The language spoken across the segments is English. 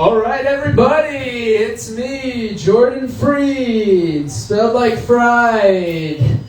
All right, everybody, it's me, Jordan Freed, spelled like fried,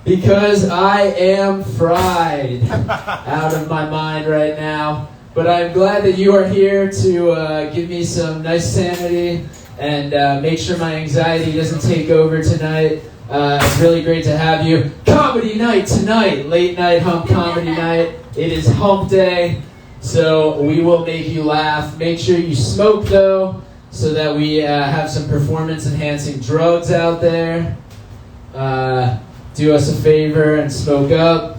because I am fried out of my mind right now. But I'm glad that you are here to give me some nice sanity and make sure my anxiety doesn't take over tonight. It's really great to have you. Comedy night tonight, late night hump comedy night. It is hump day. So we will make you laugh. Make sure you smoke though, so that we have some performance-enhancing drugs out there. Do us a favor and smoke up.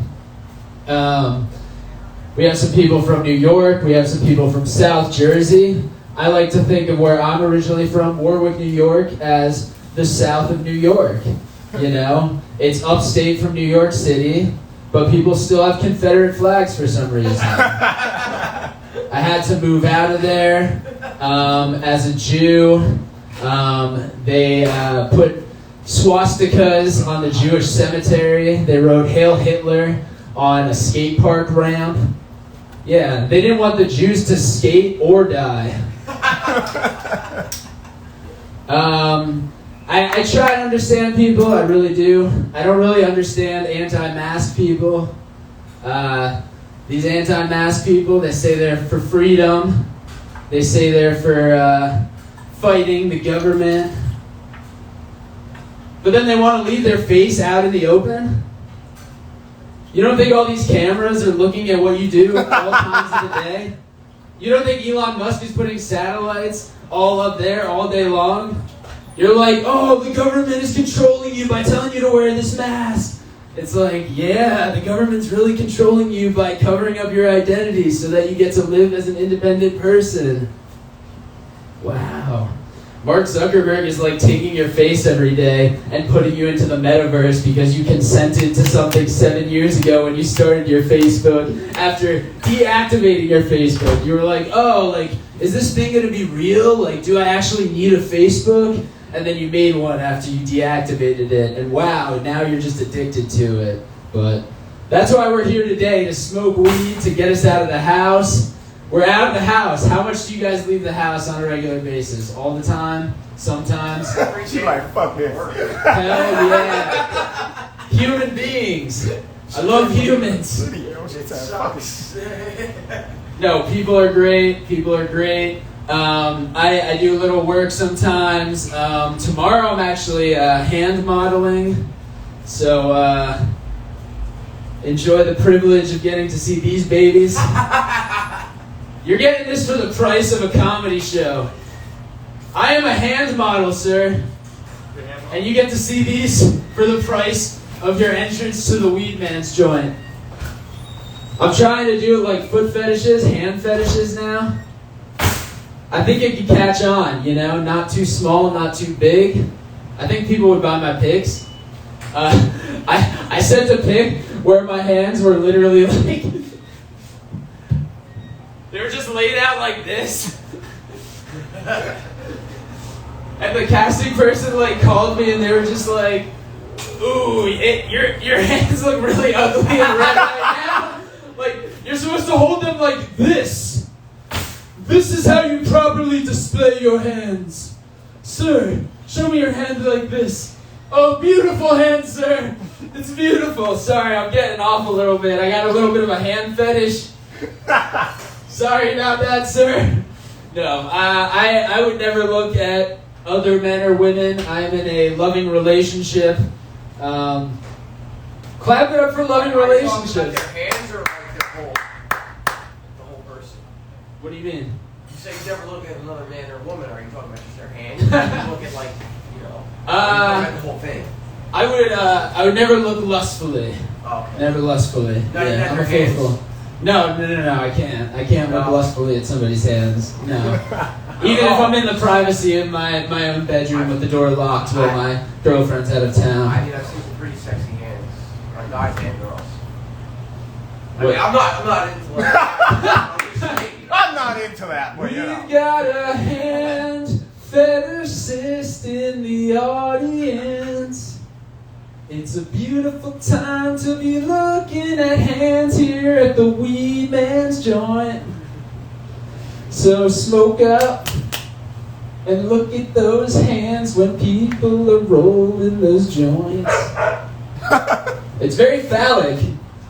We have some people from New York. We have some people from South Jersey. I like to think of where I'm originally from, Warwick, New York, as the South of New York. You know, it's upstate from New York City, but people still have Confederate flags for some reason. I had to move out of there as a Jew. They put swastikas on the Jewish cemetery. They wrote Hail Hitler on a skate park ramp. Yeah, they didn't want the Jews to skate or die. I try to understand people, I really do. I don't really understand anti-mask people. These anti-mask people, they say they're for freedom. They say they're for fighting the government. But then they want to leave their face out in the open? You don't think all these cameras are looking at what you do at all times of the day? You don't think Elon Musk is putting satellites all up there all day long? You're like, oh, the government is controlling you by telling you to wear this mask. It's like, yeah, the government's really controlling you by covering up your identity so that you get to live as an independent person. Wow. Mark Zuckerberg is like taking your face every day and putting you into the metaverse because you consented to something 7 years ago when you started your Facebook. After deactivating your Facebook, you were like, oh, like, is this thing going to be real? Like, do I actually need a Facebook? And then you made one after you deactivated it, and wow, now you're just addicted to it. But that's why we're here today, to smoke weed, to get us out of the house. We're out of the house. How much do you guys leave the house on a regular basis? All the time? Sometimes? You're like, fuck this. Hell yeah. Human beings. I love humans. No, people are great. People are great. I do a little work sometimes. Tomorrow I'm actually hand modeling, so enjoy the privilege of getting to see these babies. You're getting this for the price of a comedy show. I am a hand model, sir, and you get to see these for the price of your entrance to the Weedman's joint. I'm trying to do like foot fetishes, hand fetishes now. I think it could catch on, you know, not too small, not too big. I think people would buy my pics. I sent a pic where my hands were literally like, they were just laid out like this. And the casting person like called me and they were just like, ooh, your hands look really ugly and red right now. Like, you're supposed to hold them like this. This is how you properly display your hands. Sir, show me your hand like this. Oh, beautiful hand, sir. It's beautiful. Sorry, I'm getting off a little bit. I got a little bit of a hand fetish. Sorry about that, sir. No, I would never look at other men or women. I'm in a loving relationship. Clap it up for loving relationships. Like their hands or like their whole, the whole person? What do you mean? You say you never look at another man or woman. Are you talking about just their hands? You look at like, you know, the whole thing. I would never look lustfully. Oh, okay. Never lustfully. No, yeah, I'm faithful. No, I can't look lustfully at somebody's hands. No. Even if I'm in the privacy of my own bedroom with the door locked while my girlfriend's out of town. I mean, I've seen some pretty sexy hands. On guys and girls. I What? mean, I'm not into that. I'm not into that, but you know. We got a hand fetishist in the audience. It's a beautiful time to be looking at hands here at the Weedman's joint. So smoke up, And look at those hands when people are rolling those joints. It's very phallic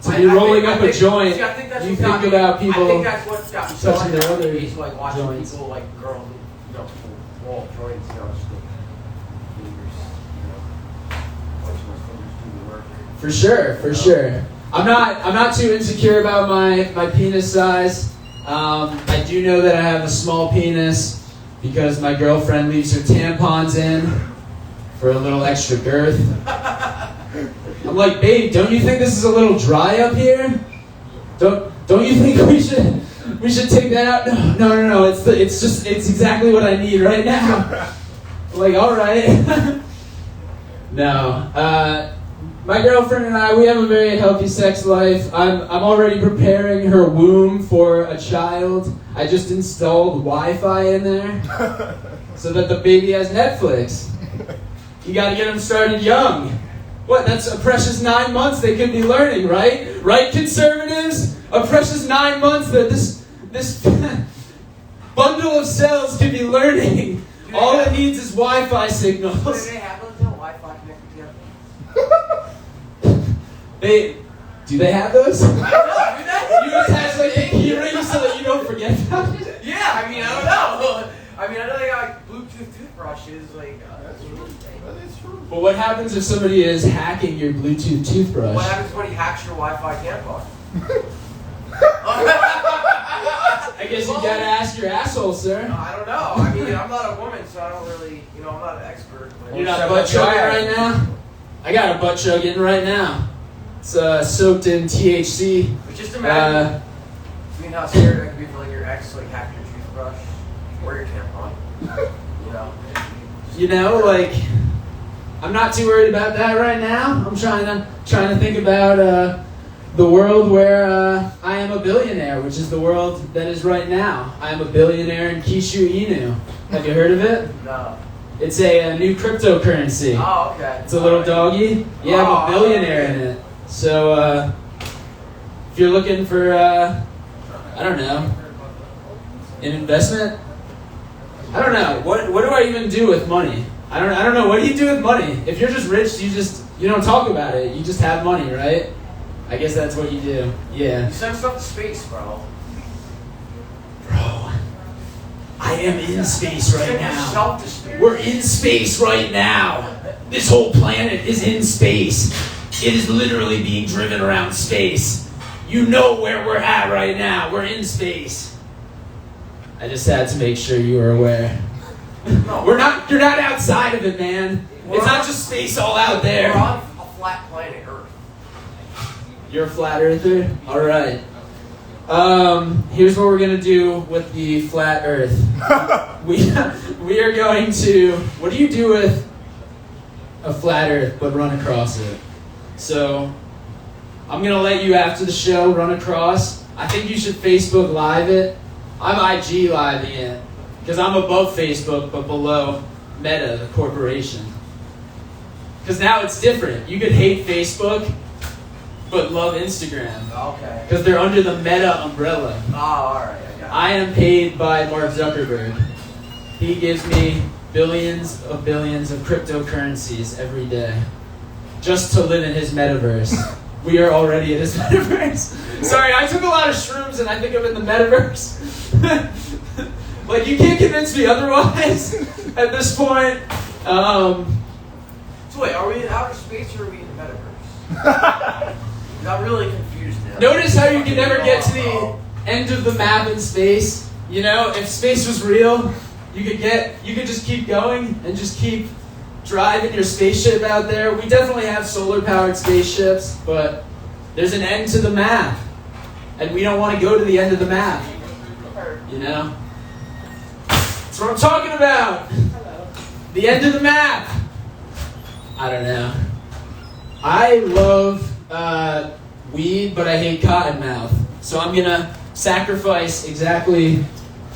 to be rolling up a joint. See, I think that's you what think got me, about people I think that's what got me touching their other is like watching joints. people like girls, roll joints, just the fingers, watching those fingers do the work. For sure, for sure. I'm not too insecure about my penis size. I do know that I have a small penis because my girlfriend leaves her tampons in for a little extra girth. I'm like, babe, don't you think this is a little dry up here? Don't you think we should take that out? No. It's exactly what I need right now. I'm like, all right. No. My girlfriend and I, we have a very healthy sex life. I'm already preparing her womb for a child. I just installed Wi-Fi in there so that the baby has Netflix. You gotta get them started young. What, that's a precious 9 months they could be learning, right? Right, conservatives? A precious 9 months that this bundle of cells could be learning. All it needs is Wi-Fi signals. Do they have those Wi-Fi connected together? Do they have those? I don't know, do they? You attach like the key ring so that you don't forget about it? Yeah, I mean, I don't know. I mean, I know they got like Bluetooth toothbrushes, like, That's true. But what happens if somebody is hacking your Bluetooth toothbrush? What happens when he hacks your Wi-Fi tampon? I guess you gotta ask your asshole, sir. I don't know. I mean, I'm not a woman, so I don't really, I'm not an expert. You're not butt chugging right now? I got a butt chug in right now. It's soaked in THC. But just imagine, how scared that could be for like your ex, like hack your toothbrush or your tampon. I'm not too worried about that right now. I'm trying to think about the world where I am a billionaire, which is the world that is right now. I am a billionaire in Kishu Inu. Have you heard of it? No. It's a new cryptocurrency. Oh, okay. It's a little doggy. Yeah, I'm a billionaire in it. So if you're looking for, I don't know, an investment? I don't know. What do I even do with money? I don't know. What do you do with money? If you're just rich, you don't talk about it. You just have money, right? I guess that's what you do. Yeah. You send stuff to space, bro. Bro, I am in space right Send now. yourself to space. We're in space right now. This whole planet is in space. It is literally being driven around space. You know where we're at right now. We're in space. I just had to make sure you were aware. No, You're not outside of it, man. It's not just space all out there. We're on a flat planet, Earth. You're a flat earther? Alright. Here's what we're gonna do with the flat earth. We are going to, what do you do with a flat earth but run across it? So, I'm gonna let you after the show run across. I think you should Facebook Live it. I'm IG Living it. Because I'm above Facebook but below Meta, the corporation. Because now it's different. You could hate Facebook but love Instagram. Okay. Because they're under the Meta umbrella. Oh, alright, I got it. I am paid by Mark Zuckerberg. He gives me billions of cryptocurrencies every day. Just to live in his metaverse. We are already in his metaverse. Sorry, I took a lot of shrooms and I think I'm in the metaverse. Like, you can't convince me otherwise at this point. So wait, are we in outer space or are we in the metaverse? I'm really confused now. Notice how you can never get to the end of the map in space. You know, if space was real, you could just keep going and just keep driving your spaceship out there. We definitely have solar-powered spaceships, but there's an end to the map. And we don't want to go to the end of the map. You know? That's what I'm talking about. The end of the map. I don't know. I love weed, but I hate cottonmouth. So I'm going to sacrifice exactly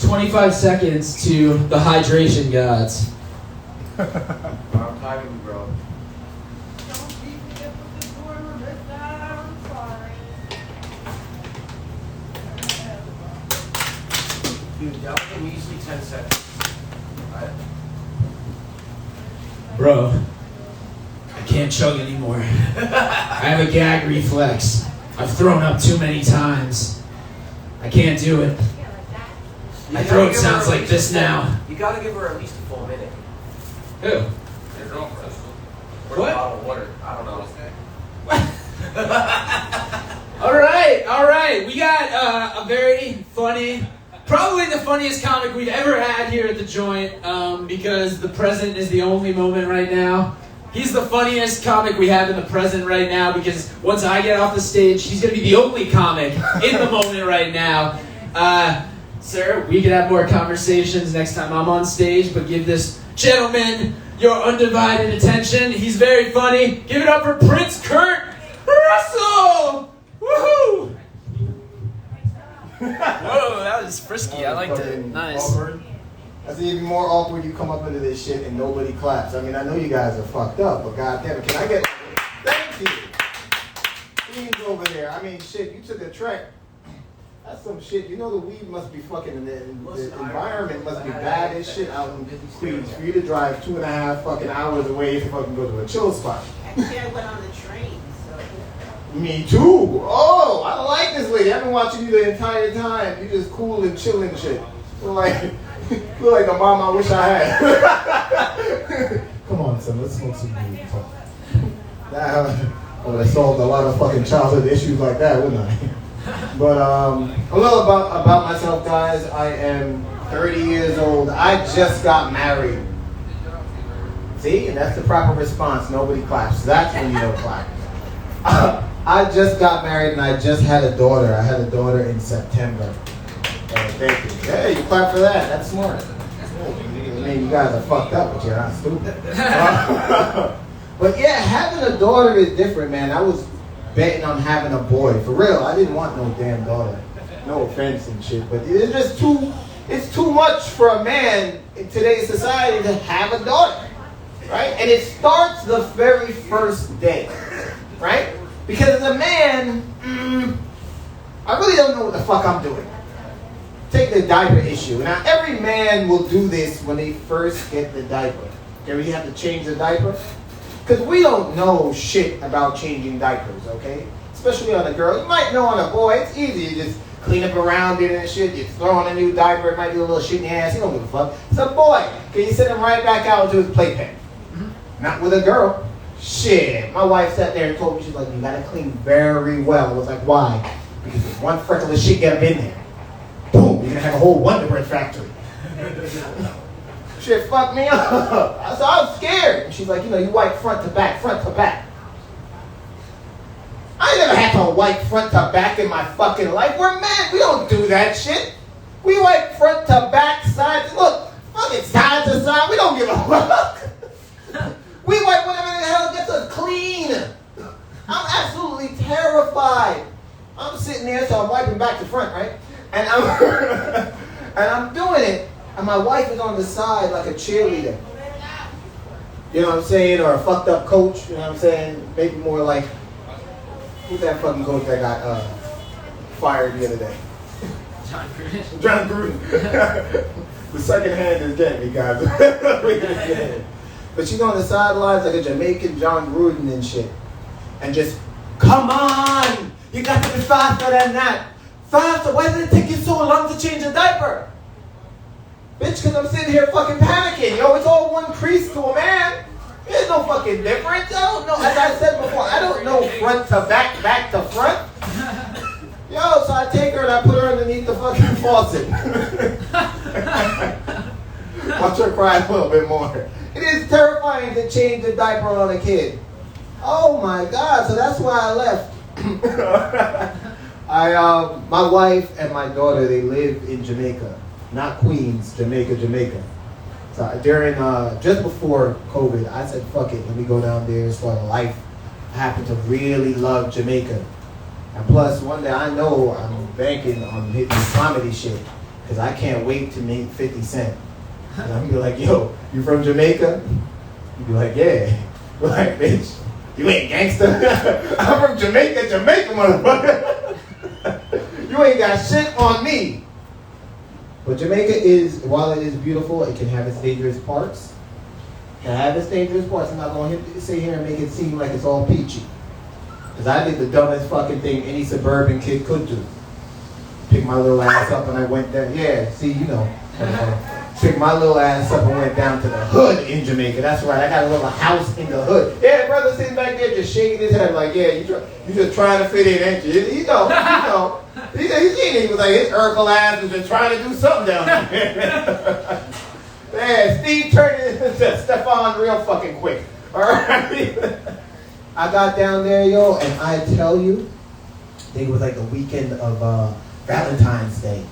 25 seconds to the hydration gods. I'm timing you, bro. Don't beat me up with the door, I'm sorry. Dude, that was easily 10 seconds. I Bro, I can't chug anymore. I have a gag reflex. I've thrown up too many times. I can't do it. My throat sounds like this now. You gotta give her at least a full minute. Who? Your girlfriend. Or What? a bottle of water. I don't know. All right. We got a very funny, probably the funniest comic we've ever had here at the joint, because the present is the only moment right now. He's the funniest comic we have in the present right now, because once I get off the stage, he's going to be the only comic in the moment right now. Sir, we could have more conversations next time I'm on stage, but give this gentleman your undivided attention. He's very funny. Give it up for Prince Kurt Russell! Woohoo! Whoa, that was frisky. I liked it. Nice. Awkward. That's even more awkward. You come up into this shit and nobody claps. I mean, I know you guys are fucked up, but goddamn it, can I get? Thank you. Please over there. I mean, shit. You took a trek. That's some shit. You know the weed must be fucking, and the environment must be bad as shit out in Queens for you to drive 2.5 fucking hours away to fucking go to a chill spot. Actually, I went on the train, so. Me too. Oh, I like this lady. I've been watching you the entire time. You just cool and chilling shit. Look like the mom I wish I had. Come on, son. Let's smoke some weed. That would have solved a lot of fucking childhood issues like that, wouldn't I? But a little about myself, guys. I am 30 years old. I just got married. See, and that's the proper response. Nobody claps. That's when you don't clap. I just got married and I just had a daughter. I had a daughter in September. Thank you. Hey, you clap for that. That's smart. I mean, you guys are fucked up, but you're not stupid. But yeah, having a daughter is different, man. I was betting on having a boy. For real, I didn't want no damn daughter. No offense and shit, but it's just it's too much for a man in today's society to have a daughter, right? And it starts the very first day, right? Because as a man, I really don't know what the fuck I'm doing. Take the diaper issue. Now, every man will do this when they first get the diaper. Okay, we have to change the diaper. Because we don't know shit about changing diapers, okay? Especially on a girl. You might know on a boy, it's easy. You just clean up around it and shit. You throw on a new diaper. It might do a little shit in your ass. You don't give a fuck. It's a boy. Okay, you send him right back out into his playpen. Not with a girl. Shit. My wife sat there and told me, she's like, you gotta clean very well. I was like, why? Because if one freckle of shit get him in there, boom, you're gonna have a whole Wonder Bread factory. Shit fucked me up. So I was scared. And she's like, you know, you wipe front to back, front to back. I never had to wipe front to back in my fucking life. We're men. We don't do that shit. We wipe front to back, side. Look, fucking side to side. We don't give a fuck. We wipe whatever the hell gets us clean. I'm absolutely terrified. I'm sitting there, so I'm wiping back to front, right? And I'm doing it. And my wife is on the side like a cheerleader. You know what I'm saying? Or a fucked up coach. You know what I'm saying? Maybe more like, who's that fucking coach that got fired the other day? John Gruden. The second hand is getting me, guys. But she's on the sidelines like a Jamaican John Gruden and shit. And just, come on! You got to be faster than that. Faster? Why did it take you so long to change a diaper? Bitch, because I'm sitting here fucking panicking. Yo, it's all one crease to a man. There's no fucking difference. I don't know. As I said before, I don't know front to back, back to front. Yo, so I take her and I put her underneath the fucking faucet. Watch her cry a little bit more. It is terrifying to change the diaper on a kid. Oh my God, so that's why I left. My wife and my daughter, they live in Jamaica. Not Queens, Jamaica. So during, just before COVID, I said, fuck it, let me go down there and start a life. I happen to really love Jamaica. And plus, one day I know I'm banking on hitting this comedy shit, because I can't wait to meet 50 Cent. And I'm gonna be like, yo, you from Jamaica? You'd be like, yeah. We're like, bitch, you ain't gangster. I'm from Jamaica, motherfucker. You ain't got shit on me. But Jamaica is, while it is beautiful, it can have its dangerous parts. I'm not going to sit here and make it seem like it's all peachy. Because I did the dumbest fucking thing any suburban kid could do. Pick my little ass up and I went down. Yeah, see, you know. Pick my little ass up and went down to the hood in Jamaica. That's right, I got a little house in the hood. Yeah, brother sitting back there just shaking his head like, yeah, you just trying to fit in, ain't you? You know. He was like, his Urkel ass was just trying to do something down there. Yeah, Steve turned into Stefan real fucking quick. All right. I got down there, yo, and I tell you, I think it was like the weekend of Valentine's Day.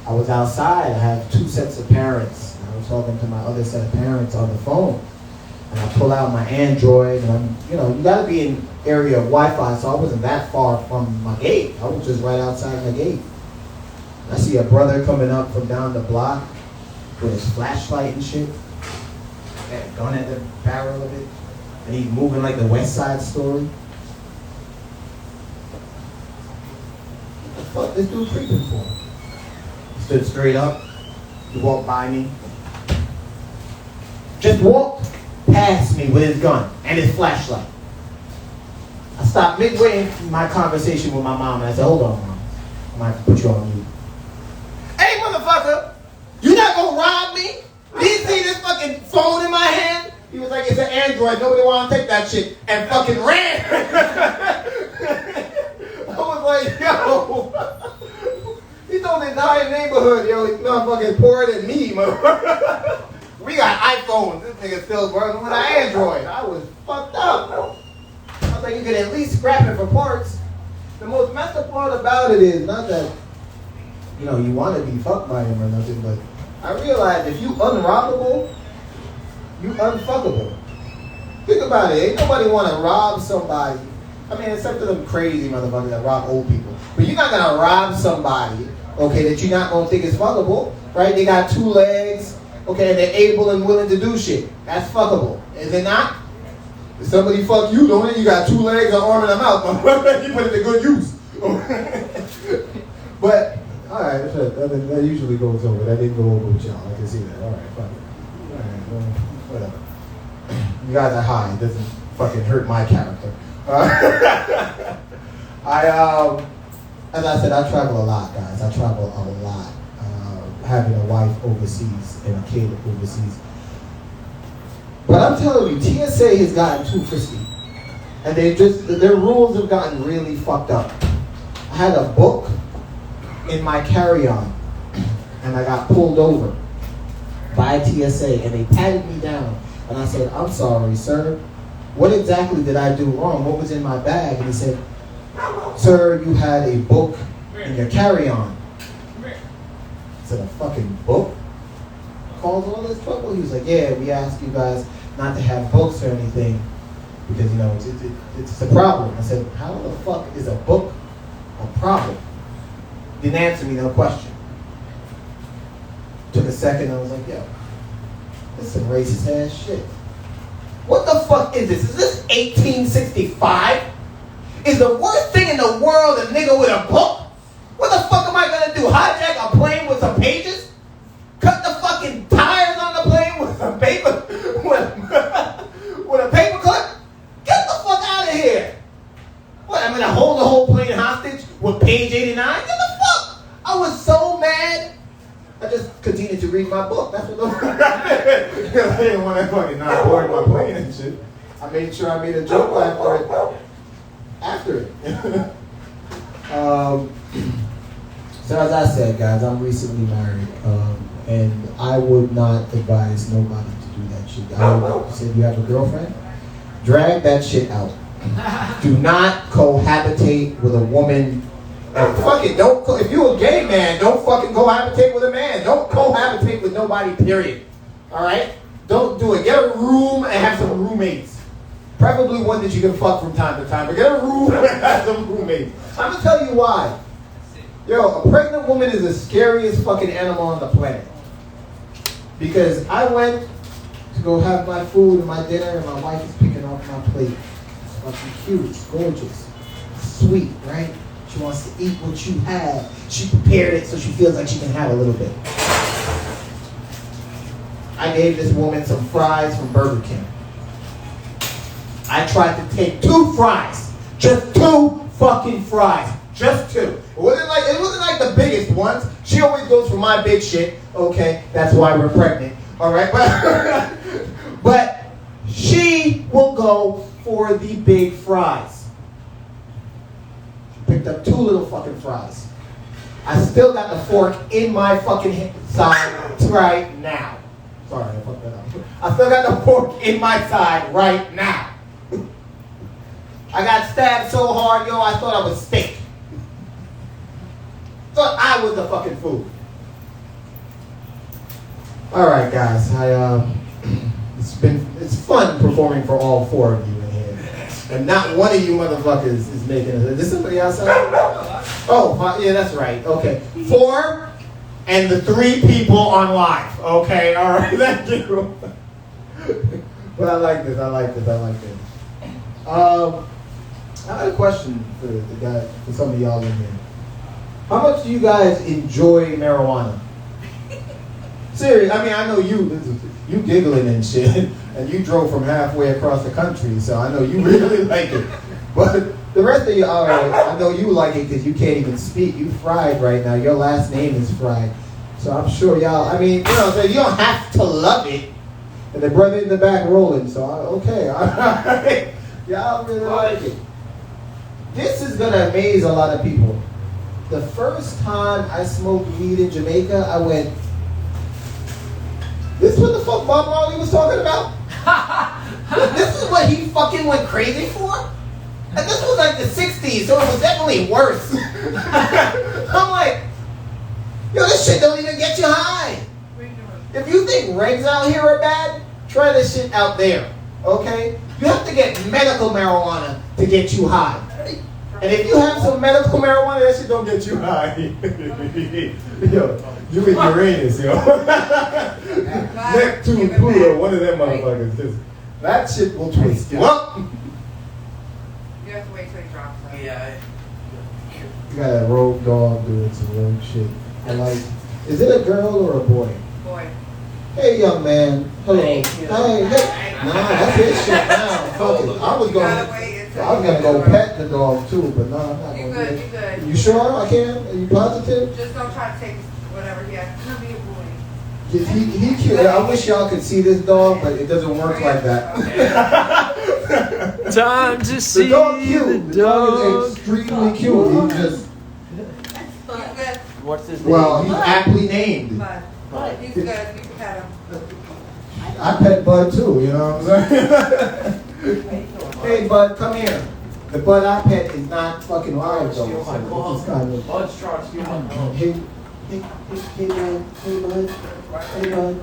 I was outside. I have two sets of parents. I was talking to my other set of parents on the phone. And I pull out my Android, and you gotta be in area of Wi-Fi, so I wasn't that far from my gate. I was just right outside my gate. I see a brother coming up from down the block with his flashlight and shit. Got a gun at the barrel of it. And he's moving like the West Side Story. What the fuck this dude creeping for? He stood straight up. He walked by me. Just walked past me with his gun and his flashlight. I stopped midway in my conversation with my mom and I said, hold on, Mom. I might have to put you on mute. Hey, motherfucker! You not gonna rob me? Did you see this fucking phone in my hand? He was like, it's an Android. Nobody want to take that shit. And fucking ran. I was like, yo. He told the entire neighborhood, yo, he's motherfucking poorer than me, motherfucker. We got iPhones. This nigga still working with an Android. I was fucked up. I was like, you could at least scrap it for parts. The most messed up part about it is not that, you want to be fucked by him or nothing, but I realized if you unrobbable, you unfuckable. Think about it. Ain't nobody want to rob somebody. I mean, except for them crazy motherfuckers that rob old people. But you're not going to rob somebody, okay, that you're not going to think is fuckable, right? They got 2 legs, okay, and they're able and willing to do shit. That's fuckable. Is it not? If somebody fuck you, don't it? You got 2 legs, an arm, and a mouth. You put it to good use. But, all right, that usually goes over. That didn't go over with y'all. I can see that. All right, fuck it. All right, well, whatever. You guys are high. It doesn't fucking hurt my character. As I said, I travel a lot, guys. I travel a lot. Having a wife overseas and a kid overseas. But I'm telling you, TSA has gotten too frisky. And their rules have gotten really fucked up. I had a book in my carry-on, and I got pulled over by TSA, and they patted me down. And I said, I'm sorry, sir. What exactly did I do wrong? What was in my bag? And he said, sir, you had a book in your carry-on. I said, a fucking book? Caused all this trouble? He was like, yeah, we asked you guys not to have books or anything because, it's a problem. I said, how the fuck is a book a problem? Didn't answer me no question. Took a second, I was like, yo, this is some racist ass shit. What the fuck is this? Is this 1865? Is the worst thing in the world a nigga with a book? What the fuck am I gonna do? Hijack a plane with some pages? Cut the fucking tires on the plane with some paper? with a paper clip? Get the fuck out of here! What, I'm gonna hold the whole plane hostage with page 89? Get the fuck! I was so mad. I just continued to read my book. That's what I didn't want to fucking not board my plane and shit. I made sure I made a joke after it. So as I said, guys, I'm recently married, and I would not advise nobody to do that shit. I would say, you have a girlfriend? Drag that shit out. Do not cohabitate with a woman. And fuck it, if you're a gay man, don't fucking cohabitate with a man. Don't cohabitate with nobody, period. Alright? Don't do it. Get a room and have some roommates. Preferably one that you can fuck from time to time, but get a room and have some roommates. I'm gonna tell you why. Yo, a pregnant woman is the scariest fucking animal on the planet. Because I went to go have my food and my dinner, and my wife is picking off my plate. It's fucking cute, it's gorgeous, it's sweet, right? She wants to eat what you have. She prepared it so she feels like she can have a little bit. I gave this woman some fries from Burger King. I tried to take 2 fries. Just 2 fucking fries. Just 2. It wasn't like the biggest ones. She always goes for my big shit. Okay, that's why we're pregnant. Alright? But she will go for the big fries. She picked up 2 little fucking fries. I still got the fork in my fucking side right now. Sorry, I fucked that up. I still got the fork in my side right now. I got stabbed so hard, yo, I thought I was steak. Thought I was the fucking food. All right, guys. It's fun performing for all 4 of you in here, and not one of you motherfuckers is making it. Is this somebody outside? Oh, yeah, that's right. Okay, 4 and the 3 people on live. Okay, all right, thank you. But I like this. I have a question for the guy, for some of y'all in here. How much do you guys enjoy marijuana? Serious, I mean, I know you giggling and shit, and you drove from halfway across the country, so I know you really like it. But the rest of you, all right, I know you like it because you can't even speak. You fried right now. Your last name is Fried. So I'm sure y'all, I mean, you know, so you don't have to love it. And the brother in the back rolling, so okay, all right. Y'all really like it. This is going to amaze a lot of people. The first time I smoked weed in Jamaica, I went, this is what the fuck Bob Marley was talking about? This is what he fucking went crazy for? And this was like the 60s, so it was definitely worse. I'm like, yo, this shit don't even get you high. If you think regs out here are bad, try this shit out there, okay? You have to get medical marijuana to get you high. And if you have some medical marijuana, that shit don't get you high. Yo, you in Uranus, yo. Neptune, Pluto, one of them motherfuckers. That shit will twist you up. You have to wait till he drops out. Yeah. You got a rogue dog doing some rogue shit. I like. Is it a girl or a boy? Boy. Hey, young man. Hello. Thank you. Hey. Nah, that's his shit now. Fuck it. I was gonna go pet the dog too, but no, I'm not You gonna good, do you it. good. You sure I can? Are you positive? Just don't try to take whatever he has. He'll be a boy. He cute. I wish y'all could see this dog, but it doesn't work like that. Time to see The dog cute. The dog is extremely cute. He just, He's good. What's his name? well, he's aptly named. Bud. He's good. You can pet him. I pet Bud too, you know what I'm saying? Hey Bud, come here. The Bud I pet is not fucking live though. So it's kind of, Bud's trying to steal my phone. hey Bud, hey Bud, hey Bud.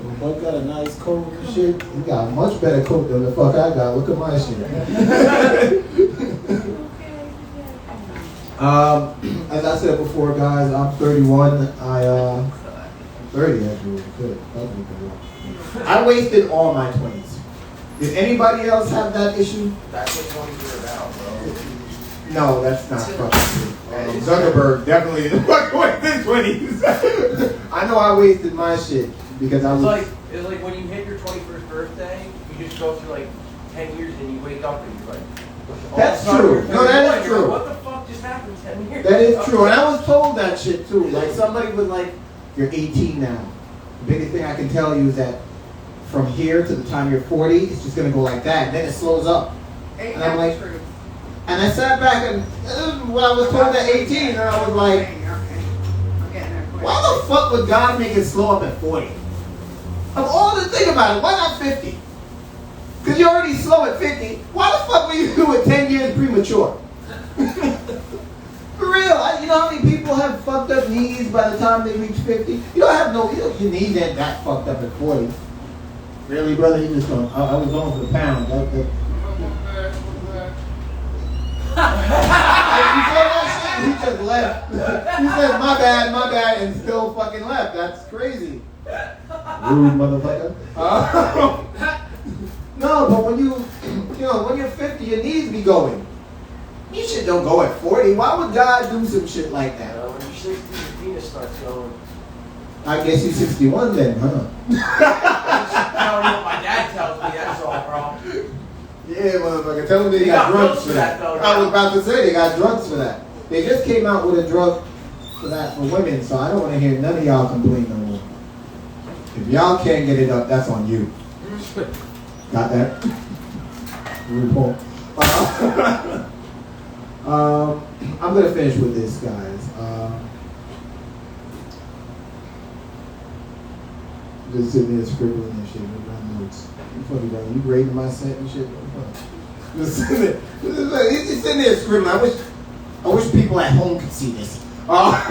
Well, Bud got a nice coat and shit. He got a much better coat than the fuck I got. Look at my shit. As I said before, guys, I'm 31. I'm 30 actually. Good. I wasted all my 20s. Did anybody else have that issue? That's what 20s are about, bro. No, that's not fucking true. Zuckerberg definitely didn't fuck with his 20s. I know I wasted my shit because I was. It's like when you hit your 21st birthday, you just go through like 10 years and you wake up and you're like, That's true. No, that is true. What the fuck just happened 10 years? That is true, and I was told that shit too. Like somebody was like, "You're 18 now." The biggest thing I can tell you is that from here to the time you're 40, it's just gonna go like that, and then it slows up. Ain't And I'm that like, true? and I sat back and when I was told at 18, and I was like, Okay. I'm getting there quick. why the fuck would God make it slow up at 40? Of all the think about it, why not 50? Because you're already slow at 50. Why the fuck would you do it 10 years premature? For real, you know how many people have fucked up knees by the time they reach 50? You don't have no, your knees ain't that fucked up at 40. Really, brother? You just going, I was going for the pound. You said that shit? He just left. He said, my bad, and still fucking left. That's crazy. Rude motherfucker. No, but when when you're 50, your knees be going. You shit don't go at 40. Why would God do some shit like that? When you're 60, your penis starts going. I guess you're 61 then, huh? I don't know what my dad tells me, that's all, bro. Yeah, motherfucker. Tell them they They got got drugs drugs for that. for that, though, I was now. about to say they got drugs for that. They just came out with a drug for that for women, so I don't want to hear none of y'all complain no more. If y'all can't get it up, that's on you. Got that? RuPaul. I'm gonna finish with this, guys. Just sitting there scribbling and shit with my notes. You funny, brother. You grading my set and shit. Just sitting there. He's just sitting there scribbling. I wish people at home could see this.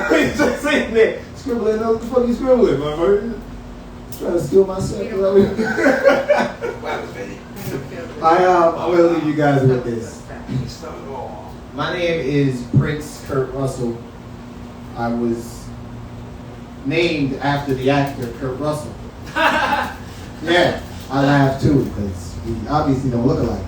He's just sitting there scribbling. What the fuck you scribbling, motherfucker? Trying to steal my set. I'm gonna leave you guys with this. My name is Prince Kurt Russell. I was named after the actor Kurt Russell. Yeah, I laugh too because we obviously don't look alike.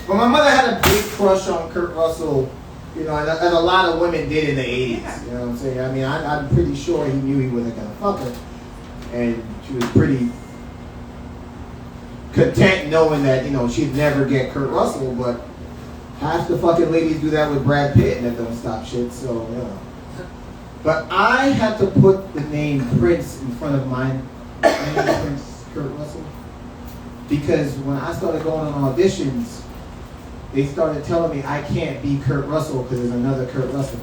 But my mother had a big crush on Kurt Russell, you know, and a lot of women did in the 80s. You know what I'm saying? I mean, I'm pretty sure he knew he wasn't gonna fuck her, and she was pretty content knowing that, you know, she'd never get Kurt Russell, but half the fucking ladies do that with Brad Pitt and that don't stop shit, so, you know. But I had to put the name Prince in front of mine, Prince Kurt Russell, because when I started going on auditions, they started telling me I can't be Kurt Russell because there's another Kurt Russell.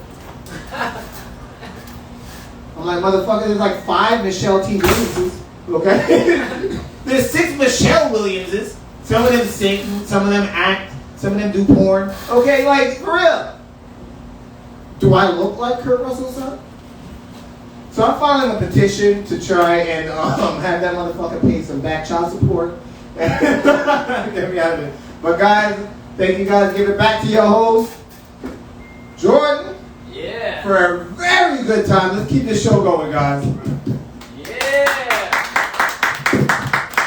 I'm like, motherfucker, there's like 5 Michelle T. Williamses, okay? There's 6 Michelle Williamses. Some of them sing, some of them act, some of them do porn. Okay, like, for real. Do I look like Kurt Russell's son? So I'm filing a petition to try and have that motherfucker pay some back child support. Get me out of it. But guys, thank you guys. Give it back to your host, Jordan. Yeah. For a very good time. Let's keep this show going, guys. Yeah.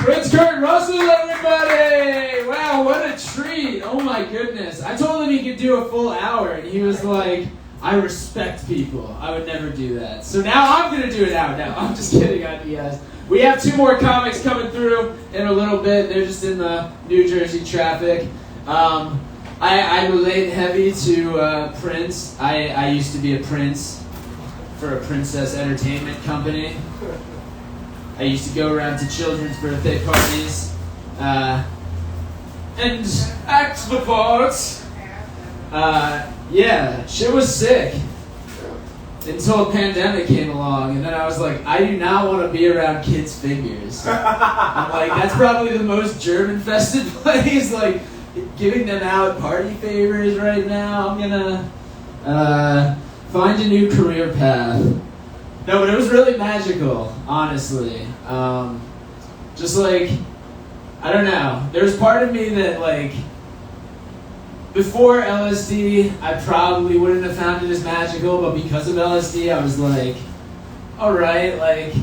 Prince Kurt Russell, everybody! Wow, what a treat. Oh my goodness. I told him he could do a full hour, and he was like, I respect people. I would never do that. So now I'm going to do it out. No, I'm just kidding on you guys. We have 2 more comics coming through in a little bit. They're just in the New Jersey traffic. I relate heavy to Prince. I used to be a prince for a princess entertainment company. I used to go around to children's birthday parties and act the parts. Yeah, shit was sick until a pandemic came along, and then I was like, I do not want to be around kids' figures. I'm like, that's probably the most germ-infested place. Like, giving them out party favors right now. I'm gonna find a new career path. No, but it was really magical, honestly. Just like, I don't know. There's part of me that, like, before LSD, I probably wouldn't have found it as magical, but because of LSD, I was like, alright, like,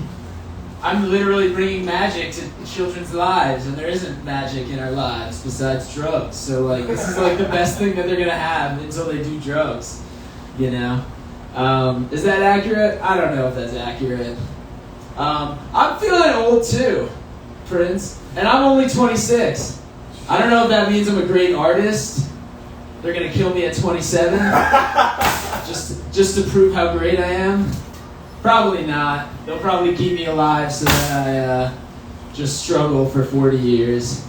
I'm literally bringing magic to children's lives, and there isn't magic in our lives besides drugs. So, like, this is, like, the best thing that they're gonna have until they do drugs, you know? Is that accurate? I don't know if that's accurate. I'm feeling old, too, Prince, and I'm only 26. I don't know if that means I'm a great artist. They're gonna kill me at 27, just to prove how great I am. Probably not. They'll probably keep me alive so that I just struggle for 40 years.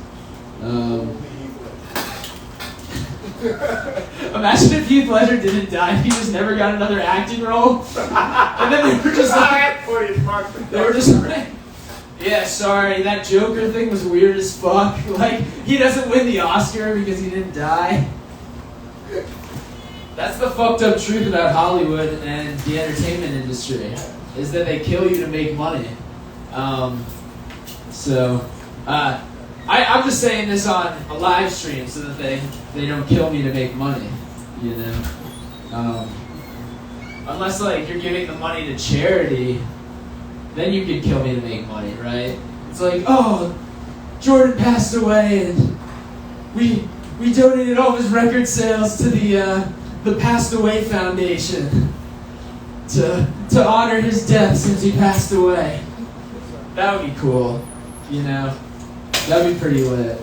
Imagine if Heath Ledger didn't die and he just never got another acting role. And then they were just like, yeah, sorry, that Joker thing was weird as fuck. Like, he doesn't win the Oscar because he didn't die. That's the fucked up truth about Hollywood and the entertainment industry, is that they kill you to make money. I'm just saying this on a live stream so that they don't kill me to make money, you know? Unless, like, you're giving the money to charity, then you can kill me to make money, right? It's like, oh, Jordan passed away and we donated all of his record sales to the Passed Away Foundation. to honor his death since he passed away. That would be cool, you know. That'd be pretty lit.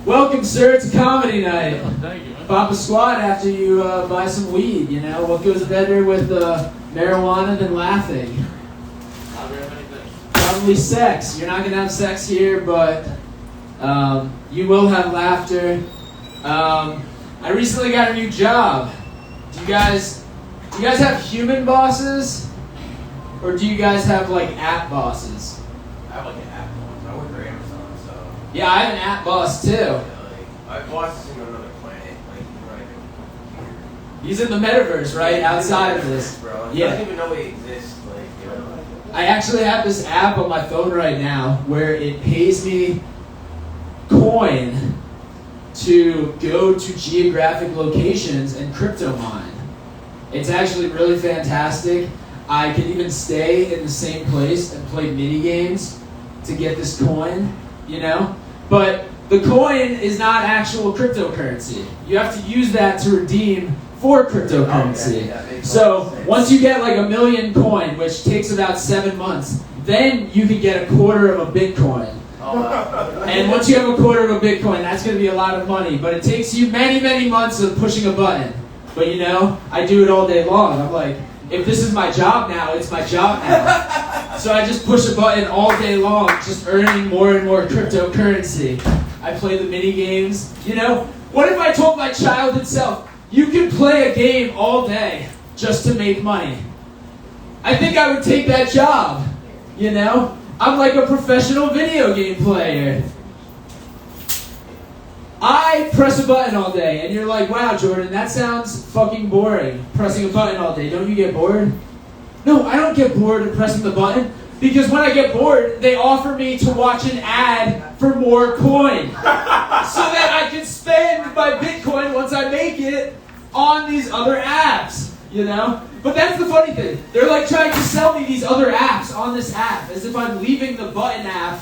Welcome, sir, to comedy night. Thank you, man. Pop a squat after you buy some weed, you know. What goes better with marijuana than laughing? Not very many things. Probably sex. You're not gonna have sex here, but you will have laughter. I recently got a new job. Do you guys have human bosses, or do you guys have like app bosses? I have like an app boss. I work for Amazon, so. Yeah, I have an app boss too. Yeah, like, my boss is in another planet. Like, He's in the metaverse, right outside of this. Bro. He Yeah. doesn't even know he exists. Like, you know. I actually have this app on my phone right now where it pays me coin to go to geographic locations and crypto mine. It's actually really fantastic. I can even stay in the same place and play mini games to get this coin, you know? But the coin is not actual cryptocurrency. You have to use that to redeem for cryptocurrency. Okay, that makes So sense. once you get like 1 million coin, which takes about 7 months, then you can get 1/4 of a Bitcoin. Oh, wow. And once you have 1/4 of a Bitcoin, that's going to be a lot of money. But it takes you many, many months of pushing a button. But you know, I do it all day long. I'm like, if this is my job now, it's my job now. So I just push a button all day long, just earning more and more cryptocurrency. I play the mini games. You know, what if I told my childhood self, you can play a game all day just to make money? I think I would take that job, you know? I'm like a professional video game player. I press a button all day, and you're like, wow, Jordan, that sounds fucking boring, pressing a button all day. Don't you get bored? No, I don't get bored of pressing the button, because when I get bored, they offer me to watch an ad for more coin, so that I can spend my Bitcoin once I make it on these other apps, you know? But that's the funny thing. They're like trying to sell me these other apps on this app, as if I'm leaving the button app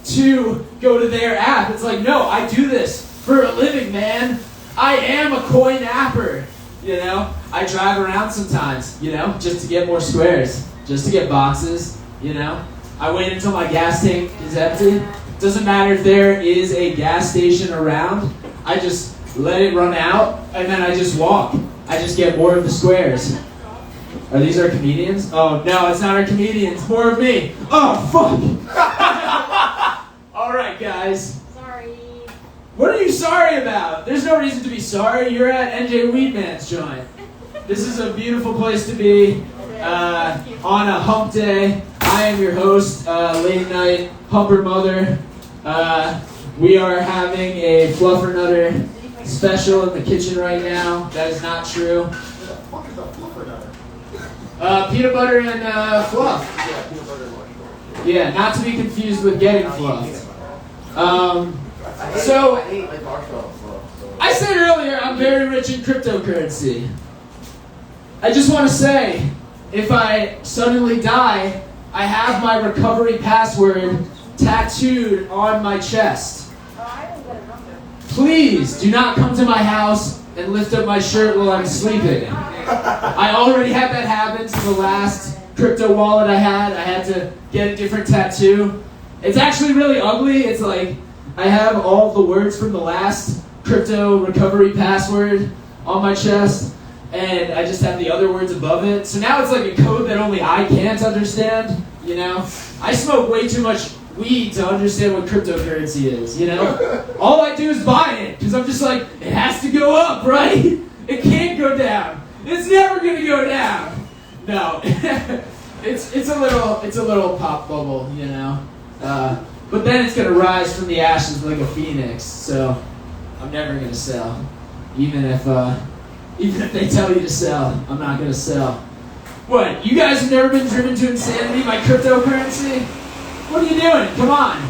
to go to their app. It's like, no, I do this for a living, man. I am a coin apper, you know? I drive around sometimes, you know, just to get more squares, just to get boxes, you know? I wait until my gas tank is empty. Doesn't matter if there is a gas station around. I just let it run out, and then I just walk. I just get more of the squares. Are these our comedians? Oh, no, it's not our comedians. More of me. Oh, fuck. All right, guys. Sorry. What are you sorry about? There's no reason to be sorry. You're at NJ Weedman's joint. This is a beautiful place to be on a hump day. I am your host, late night humper mother. We are having a fluffernutter special in the kitchen right now. That is not true. What the fuck is a fluffernutter? Peanut butter and fluff. Yeah, peanut butter and marshmallows. Yeah, not to be confused with getting fluffed. I hate like marshmallow fluff. So. I said earlier I'm very rich in cryptocurrency. I just want to say, if I suddenly die, I have my recovery password tattooed on my chest. Oh, I didn't get a number. Please do not come to my house and lift up my shirt while I'm sleeping. I already had that happen to the last crypto wallet I had. I had to get a different tattoo. It's actually really ugly. It's like I have all the words from the last crypto recovery password on my chest, and I just have the other words above it. So now it's like a code that only I can't understand, you know? I smoke way too much weed to understand what cryptocurrency is, you know? All I do is buy it, because I'm just like, it has to go up, right? It can't go down. It's never gonna go down. No, it's a little pop bubble, you know? But then it's gonna rise from the ashes like a phoenix, so I'm never gonna sell. Even if they tell you to sell, I'm not gonna sell. What, you guys have never been driven to insanity by cryptocurrency? What are you doing? Come on.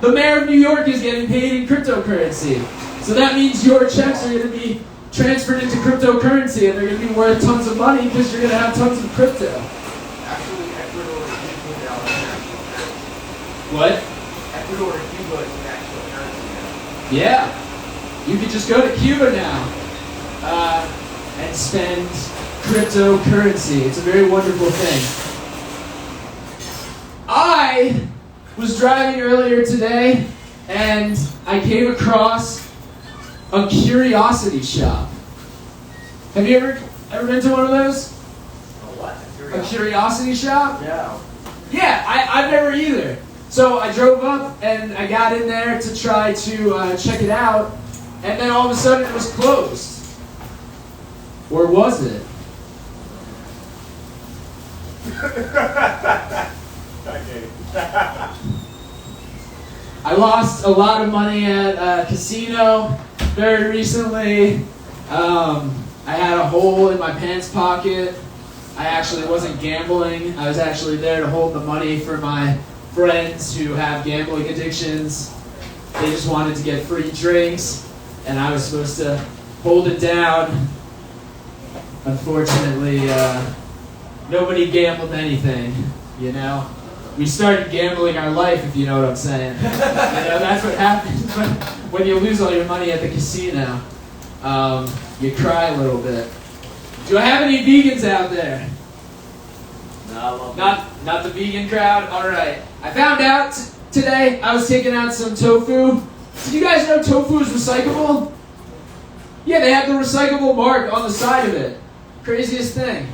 The mayor of New York is getting paid in cryptocurrency. So that means your checks are going to be transferred into cryptocurrency, and they're going to be worth tons of money because you're going to have tons of crypto. Actually, Ecuador and Cuba now is national currency. What? Ecuador and Cuba is national currency now. Yeah. You could just go to Cuba now and spend cryptocurrency. It's a very wonderful thing. I was driving earlier today and I came across a curiosity shop. Have you ever been to one of those? What? A curiosity shop? Yeah. Yeah, I've never either. So I drove up and I got in there to try to check it out, and then all of a sudden it was closed. Or was it? I lost a lot of money at a casino very recently. I had a hole in my pants pocket. I actually wasn't gambling. I was actually there to hold the money for my friends who have gambling addictions. They just wanted to get free drinks, and I was supposed to hold it down. Unfortunately, nobody gambled anything, you know? We started gambling our life, if you know what I'm saying. You know, that's what happens when you lose all your money at the casino. You cry a little bit. Do I have any vegans out there? No, Not the vegan crowd? Alright. I found out today, I was taking out some tofu. Did you guys know tofu is recyclable? Yeah, they have the recyclable mark on the side of it. Craziest thing.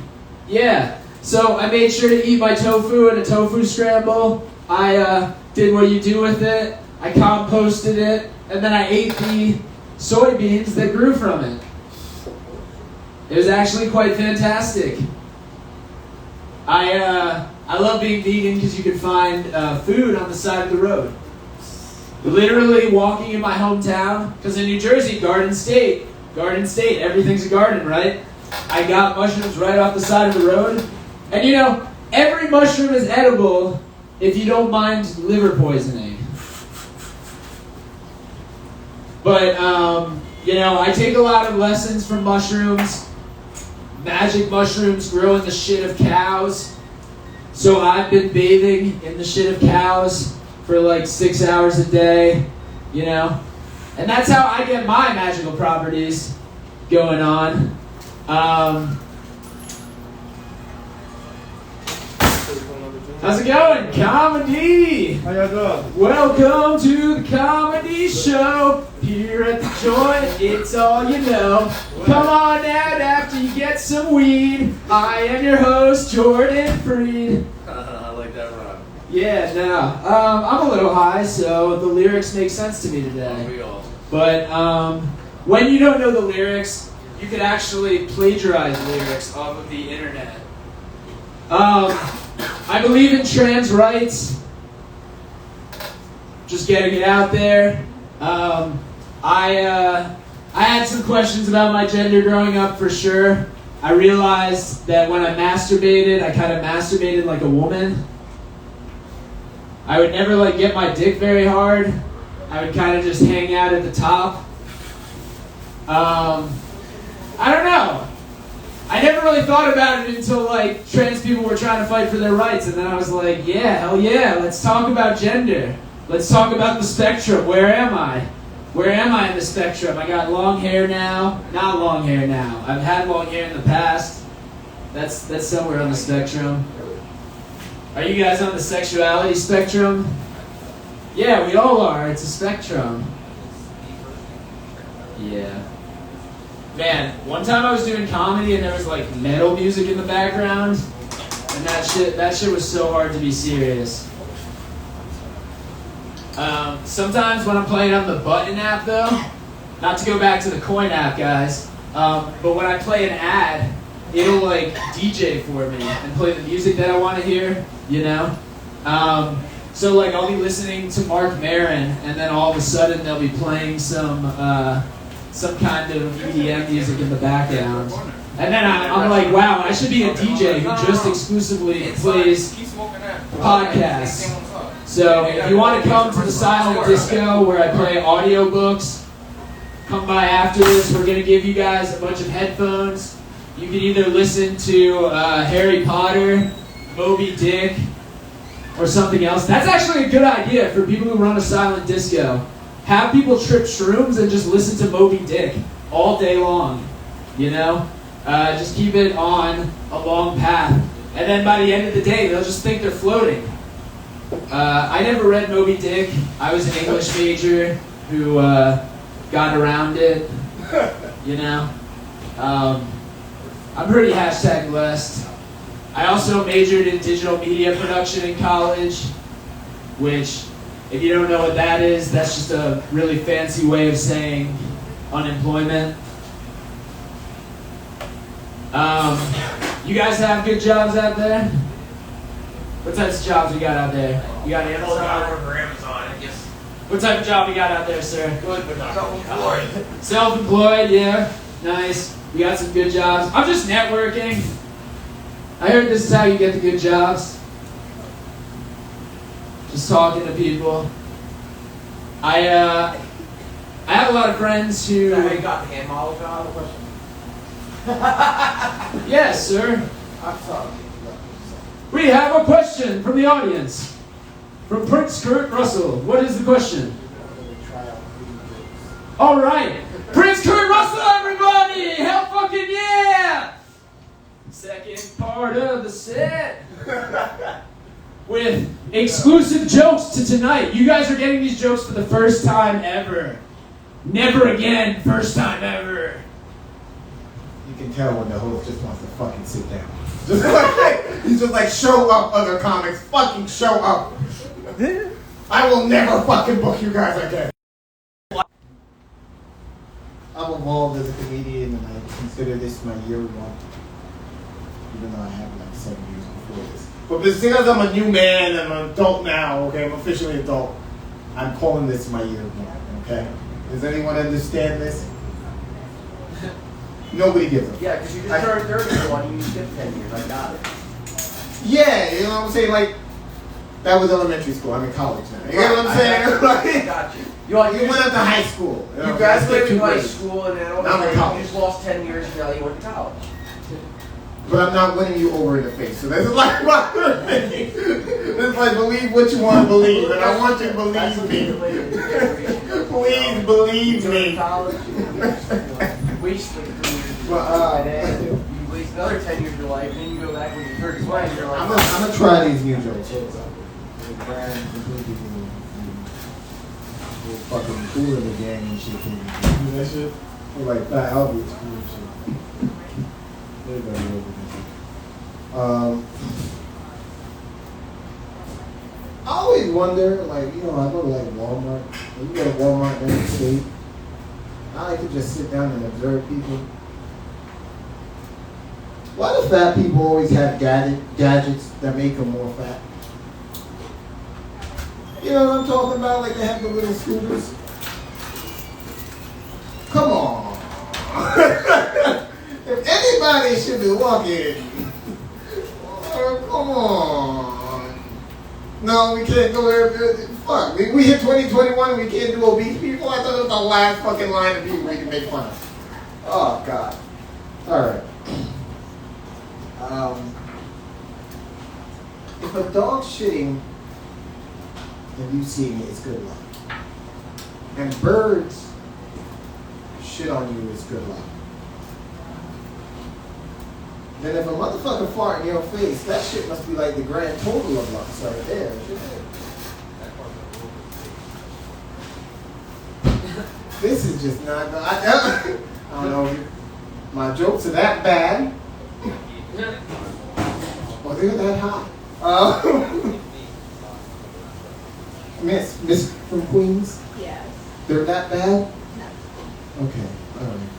Yeah. So I made sure to eat my tofu in a tofu scramble. I did what you do with it. I composted it. And then I ate the soybeans that grew from it. It was actually quite fantastic. I love being vegan because you can find food on the side of the road. Literally walking in my hometown, because in New Jersey, Garden State, everything's a garden, right? I got mushrooms right off the side of the road. And you know, every mushroom is edible if you don't mind liver poisoning. But, you know, I take a lot of lessons from mushrooms. Magic mushrooms grow in the shit of cows. So I've been bathing in the shit of cows for like 6 hours a day, you know? And that's how I get my magical properties going on. How's it going? Comedy! How y'all doing? Welcome to the comedy show. Here at the joint, it's all you know. Come on out after you get some weed. I am your host, Jordan Freed. I like that rhyme. Yeah, no. I'm a little high, so the lyrics make sense to me today. We all. But when you don't know the lyrics, you could actually plagiarize lyrics off of the internet. I believe in trans rights. Just getting it out there. I had some questions about my gender growing up for sure. I realized that when I masturbated, I kind of masturbated like a woman. I would never like get my dick very hard. I would kind of just hang out at the top. I don't know. I never really thought about it until like trans people were trying to fight for their rights, and then I was like, yeah, hell yeah, let's talk about gender. Let's talk about the spectrum. Where am I? Where am I in the spectrum? I got long hair now. Not long hair now. I've had long hair in the past. That's somewhere on the spectrum. Are you guys on the sexuality spectrum? Yeah, we all are. It's a spectrum. Yeah. Man, one time I was doing comedy and there was like metal music in the background, and that shit was so hard to be serious. Sometimes when I'm playing on the Button app though, not to go back to the Coin app guys, but when I play an ad, it'll like DJ for me and play the music that I want to hear, you know? So like I'll be listening to Mark Maron and then all of a sudden they'll be playing some kind of EDM music in the background. And then I'm like, wow, I should be a DJ who just exclusively plays podcasts. So if you want to come to the silent disco where I play audiobooks, come by afterwards. We're going to give you guys a bunch of headphones. You can either listen to Harry Potter, Moby Dick, or something else. That's actually a good idea for people who run a silent disco. Have people trip shrooms and just listen to Moby Dick all day long, you know? Just keep it on a long path. And then by the end of the day, they'll just think they're floating. I never read Moby Dick. I was an English major who got around it, you know. I'm pretty hashtag blessed. I also majored in digital media production in college, which, if you don't know what that is, that's just a really fancy way of saying unemployment. You guys have good jobs out there? What types of jobs we got out there? You got Amazon? For Amazon, I guess. What type of job we got out there, sir? Good, but not self-employed. Self-employed, yeah. Nice. We got some good jobs. I'm just networking. I heard this is how you get the good jobs. Just talking to people. I have a lot of friends who... Is that how you got the hand model job? Yes, sir. I'm sorry. We have a question from the audience. From Prince Kurt Russell. What is the question? All right. Prince Kurt Russell, everybody! Hell fucking yeah! Second part of the set. With exclusive jokes to tonight. You guys are getting these jokes for the first time ever. Never again, first time ever. You can tell when the host just wants to fucking sit down. Just like, he's just like, show up, other comics, fucking show up. I will never fucking book you guys again. I'm involved as a comedian and I consider this my year one. Even though I have like 7 years before this. But because I'm a new man and I'm an adult now, okay, I'm officially adult, I'm calling this my year one, okay? Does anyone understand this? Nobody gives a fuck. Yeah, because you just turned 31 and you skipped 10 years. I got it. Yeah, you know what I'm saying? Like, that was elementary school. I'm in college now. You know what I'm saying? I got you. You went up to high school. You graduated high school and then I'm in college. you just lost 10 years and now you went to college. But I'm not winning you over in the face. So this is like my thing. It's like, believe what you want to believe. And I want you to believe me. Please believe me. Waste like 3 years. Well, you waste another 10 years of your life, and then you go back when you're 31 and you're like, I'm gonna try these new jokes. Fucking cool in the gang and shit. You know that shit? We're like, Fat Albert's cool and shit. Everybody over this. I always wonder, like, you know, I go to like Walmart. When you go to Walmart in the state, I like to just sit down and observe people. Why do fat people always have gadgets that make them more fat? You know what I'm talking about? Like they have the little scooters. Come on. If anybody should be walking, come on. No, we can't go there. Fuck. We hit 2021 and we can't do obese people? I thought it was the last fucking line of people we can make fun of. Oh, God. All right. If a dog's shitting and you see me, it's good luck. And birds shit on you, it's good luck. Then if a motherfucker fart in your face, that shit must be like the grand total of luck right there. This is just not good. I don't know if my jokes are that bad. Or they're that hot. Miss from Queens? Yes. They're that bad? No. Okay, all right.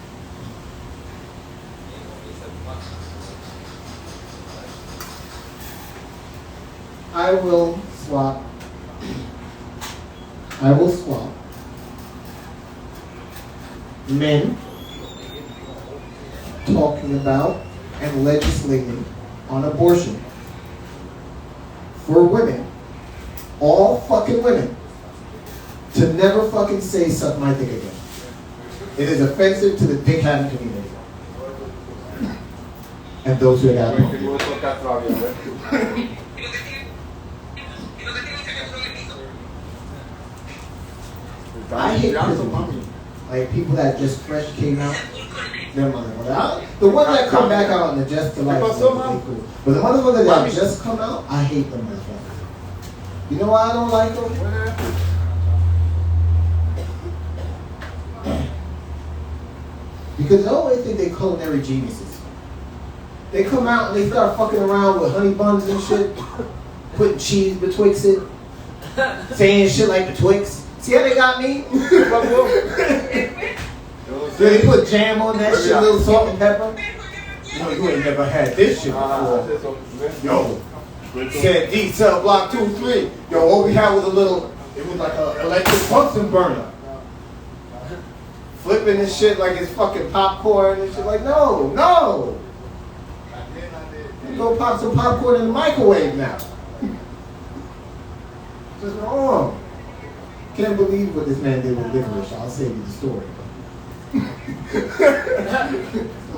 I will swap men talking about and legislating on abortion for women, all fucking women, to never fucking say suck my dick again. It is offensive to the dick having community. And those who have had I hate prison people. Like people that just fresh came out. Them motherfuckers. The ones that come back out in the Just to Life, But they cool. But the motherfuckers that just come out, I hate them motherfuckers. You know why I don't like them? Because they always think they're culinary geniuses. They come out and they start fucking around with honey buns and shit, putting cheese betwixt it, saying shit like betwixt. See how they got me? They put jam on that shit, a little salt and pepper. Yo, you ain't never had this shit before. Yo, said D cell block 2, 3. Yo, what we had was it was like an electric Bunsen burner. Flipping this shit like it's fucking popcorn and shit. Like, no. You go pop some popcorn in the microwave now. What's wrong? Can't believe what this man did with licorice. I'll save you the story. The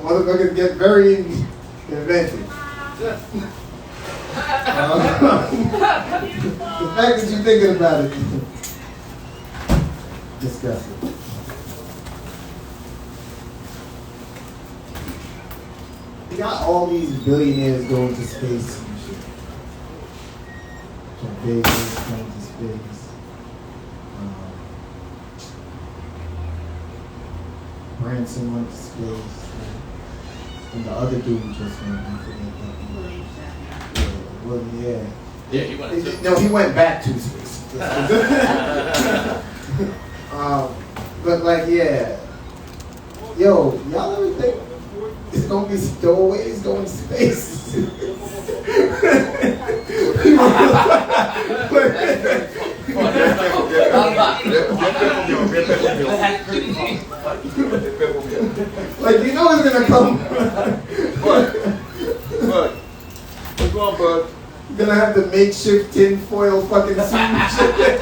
motherfuckers get very inventive. The fact that you're thinking about it is disgusting. You got all these billionaires going to space and shit. From Vegas going to space. Branson went to space. And the other dude just went. I forget that. Well, yeah. Yeah, he went to No, he went back to space. But like, yeah. Yo, y'all ever think it's gonna be stowaways going to space? Like, you know it's gonna come. Bud. What's wrong, bud? You're gonna have the makeshift tinfoil fucking suit and shit.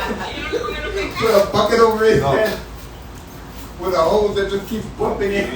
Put a bucket over his head with a hose that just keeps pumping in.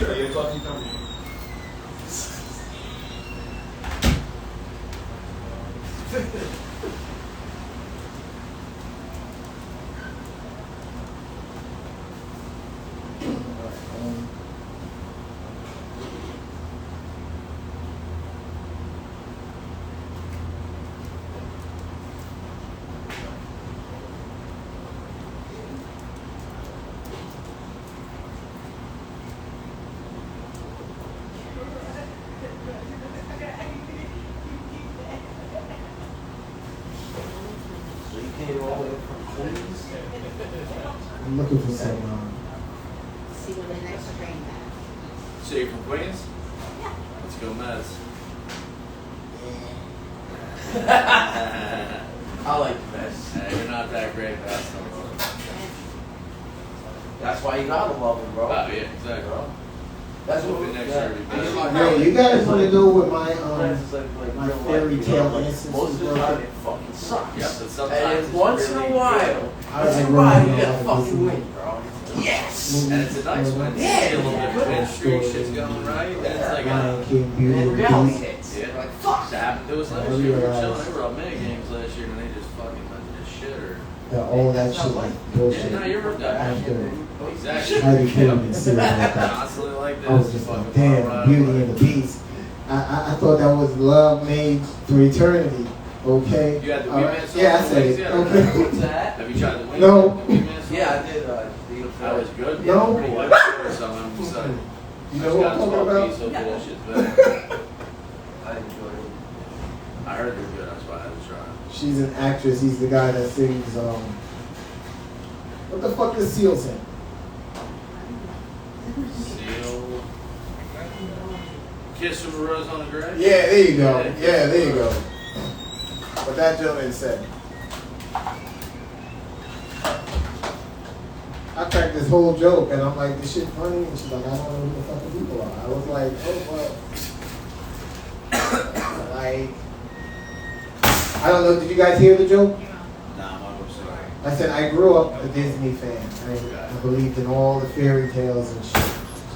I'm looking for some. See what the next train is. So you're from Queens? Let's go Mets. I like the best. Hey, you're not that great, but that's no problem. That's why you gotta love them, bro. Oh, yeah, exactly. That's what we Next yeah. year, Yo, you guys want to know what my Friends is like my real fairy life, tale like, innocence most of was the time broken? it fucking sucks. Yeah, but sometimes And it's once in a really while, good. once in a I while, you really get a like fucking this. win, bro. Yes! And it's a nice one. Yeah, You see a little bit of Twin Street shit's going right. And it's like, Lion King, And Beauty then and the reality Beast. hits. yeah, Like, fuck! that happened to us last year. We were chilling. They were on mini games last year and they just fucking went to this shit or. That all that shit like bullshit. Yeah, no, you're right. After Exactly. Heidi Klum and Sarah like that. Constantly like this. I was just like, damn, Beauty and the Beast. I thought that was love made for eternity. Okay. You had the All Weedman sauce Yeah, I on said the it. wings yet? Okay. What's that? Have you tried the wings? No. The Weedman sauce? Yeah, I did. That was good. No. Pretty good. Or something. I'm just like, You know what I'm talking about? Hopefully that shit's better. I enjoyed it. I heard they're good. That's why I had to try. She's an actress. He's the guy that sings. What the fuck is Seal sing? Seal. Kiss from a Rose on the Grave? Yeah, there you go. Yeah, there you go. What that gentleman said. I cracked this whole joke and I'm like, this shit funny? And she's like, I don't know who the fucking people are. I was like, oh, well. Like, I don't know, did you guys hear the joke? Nah, I'm sorry. I said, I grew up a Disney fan. I believed in all the fairy tales and shit.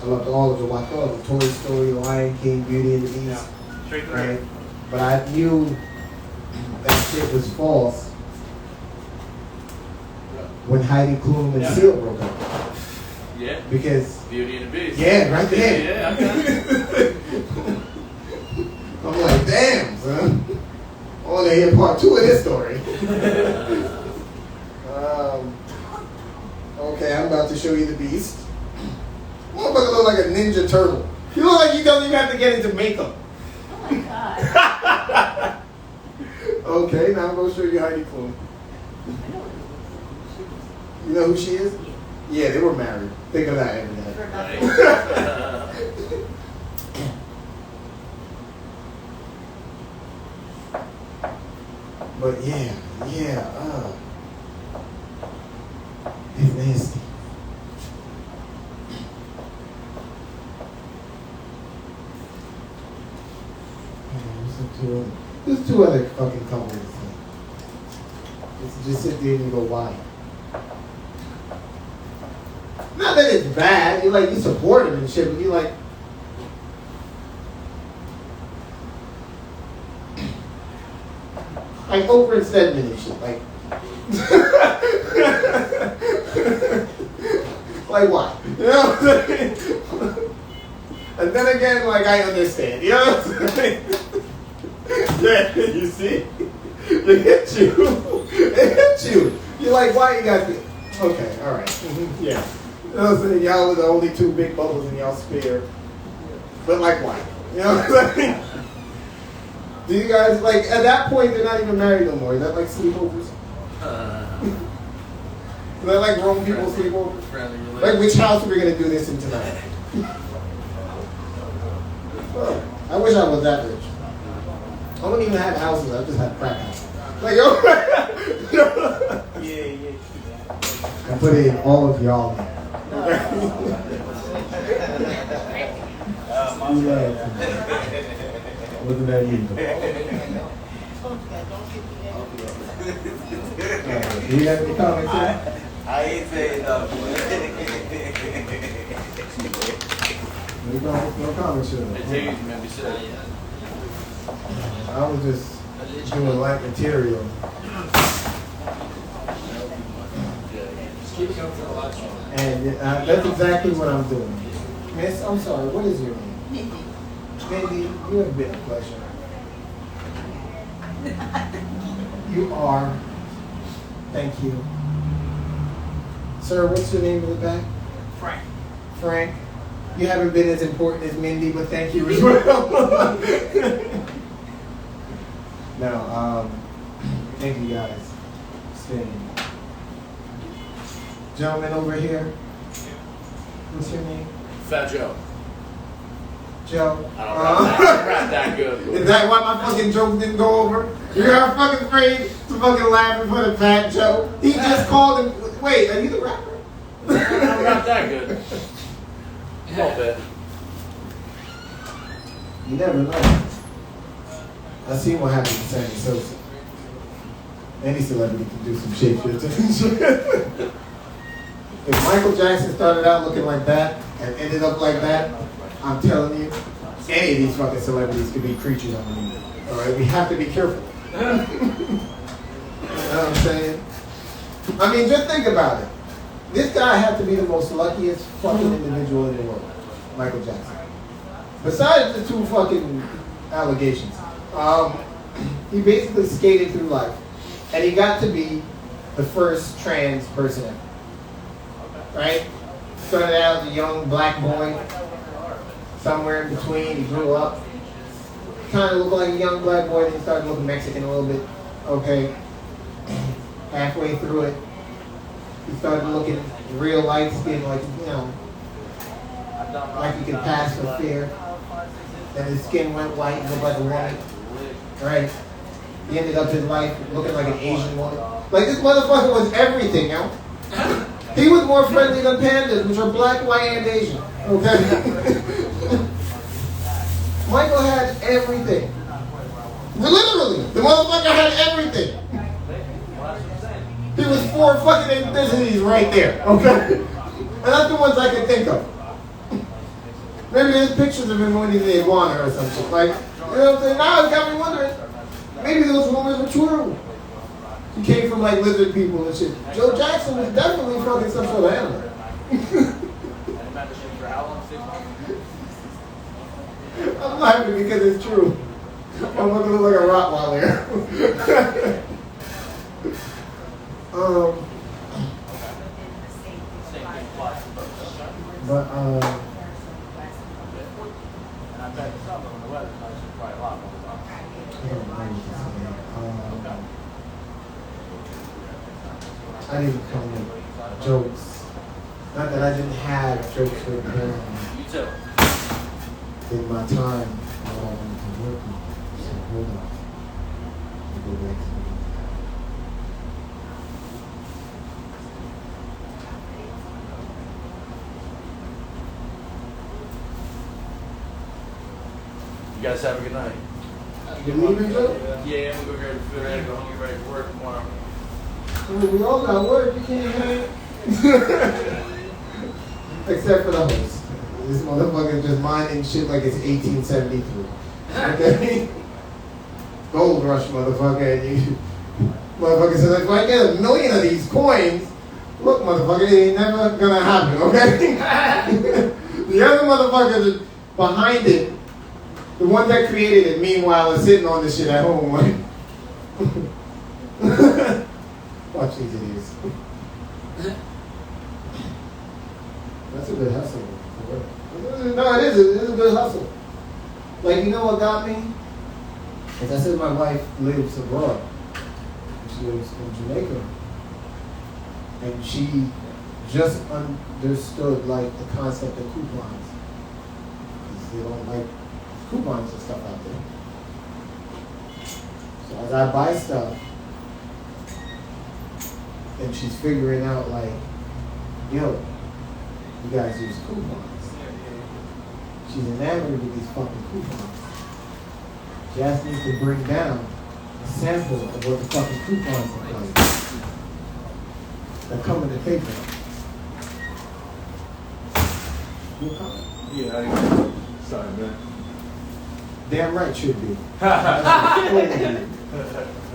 I loved all of them. I thought of Toy Story, Lion King, Beauty and the Beast. Right? But I knew that shit was false when Heidi Klum and Seal broke up. Yeah. Because Beauty and the Beast. yeah, right there. Yeah, I got it. I'm like, damn, son. I want to hear part 2 of this story. Okay, I'm about to show you the beast. Motherfucker look like a ninja turtle. You look like you don't even have to get into makeup. Oh my God. Okay, now I'm going to show you Heidi Klum. You know who she is? Yeah, they were married. Think of that every day. For nothing. But yeah, it's nasty. There's two other fucking couples. Just sit there and you go, why? Not that it's bad. You like, you support him and shit, but you like. Like Oprah and Stedman and shit, like. Like what? You know what I'm saying? And then again, like I understand. You know what I'm saying? Yeah, you see? It hit you. It hit you. You're like, why you got this? Okay, alright. Yeah. You know what I'm saying? Y'all are the only 2 big bubbles in y'all sphere. But like why? You know what I'm saying? Do you guys, like, at that point, they're not even married no more. Is that like sleepovers? Is that like grown people sleepovers? Like, which house are we going to do this in tonight? Oh, I wish I was that rich. I don't even have houses. I just have crack houses. Like, yo. Yeah. I put in all of y'all. Looking at you. You have any comments here? I ain't saying nothing. No comments here. I was just doing light material. And that's exactly what I'm doing. Miss, I'm sorry, what is your name? Mindy. Mindy, you have been a pleasure. You are. Thank you. Sir, what's your name in the back? Frank. Frank. You haven't been as important as Mindy, but thank you as well. No, thank you guys. Staying. Gentleman over here. What's your name? Fat Joe. Joe. I don't rap that good. Is that why my fucking jokes didn't go over? You're fucking afraid to fucking laugh in front of Fat Joe. He just called him. Wait, are you the rapper? I don't rap that good. A little bit. You never know. I seen what happened to Sammy Sosa. Any celebrity can do some shit. If Michael Jackson started out looking like that and ended up like that, I'm telling you, any of these fucking celebrities could be creatures on the moon. Alright, we have to be careful. You know what I'm saying? I mean, just think about it. This guy had to be the most luckiest fucking individual in the world, Michael Jackson. Besides the 2 fucking allegations, he basically skated through life, and he got to be the first trans person ever. Right? Started out as a young black boy, somewhere in between. He grew up, kind of looked like a young black boy, then he started looking Mexican a little bit. Okay, halfway through it, he started looking real light skinned, like, you know, like he could pass for fair. Then his skin went white, looked like a woman. Right? He ended up his life looking like an Asian woman. Like, this motherfucker was everything, yo. He was more friendly than pandas, which are black, white, and Asian. Okay? Michael had everything. Literally, the motherfucker had everything. He was 4 fucking ethnicities right there. Okay? And that's the ones I can think of. Maybe there's pictures of him when he's in iguana or some shit. Like, you know what I'm saying? Now it's got me wondering. Maybe those rumors were true. He came from like lizard people and shit. Joe Jackson was definitely fucking some sort of animal. I'm laughing because it's true. I'm looking like a Rottweiler. But And I bet some of them, the weather's nice, it's probably a lot more fun. I don't know what to say. I didn't come with jokes. Not that I didn't have jokes with him You too. in my time when I wanted to work on. So hold on. Let me go back to the You guys have a good night. You leaving, Joe? Yeah, I'm gonna go grab the food. I gotta go home, get ready for work tomorrow. We all got work. You can't hang. Except for the host. This motherfucker just minding shit like it's 1873. Okay? Gold rush, motherfucker. And you, motherfucker says, if I get 1 million of these coins, look, motherfucker, it ain't never gonna happen, okay? The other motherfuckers behind it, the one that created it, meanwhile, is sitting on this shit at home, like. Watch these idiots. That's a good hustle. No, it is. It is a good hustle. Like, you know what got me? As I said, my wife lives abroad. She lives in Jamaica. And she just understood, like, the concept of coupons. Because they don't like coupons and stuff out there. So as I buy stuff, and she's figuring out, like, yo, you guys use coupons. She's enamored with these fucking coupons. She asked me to bring down a sample of what the fucking coupons look like that come in the paper. You comment? Yeah, sorry, man. Damn right should be.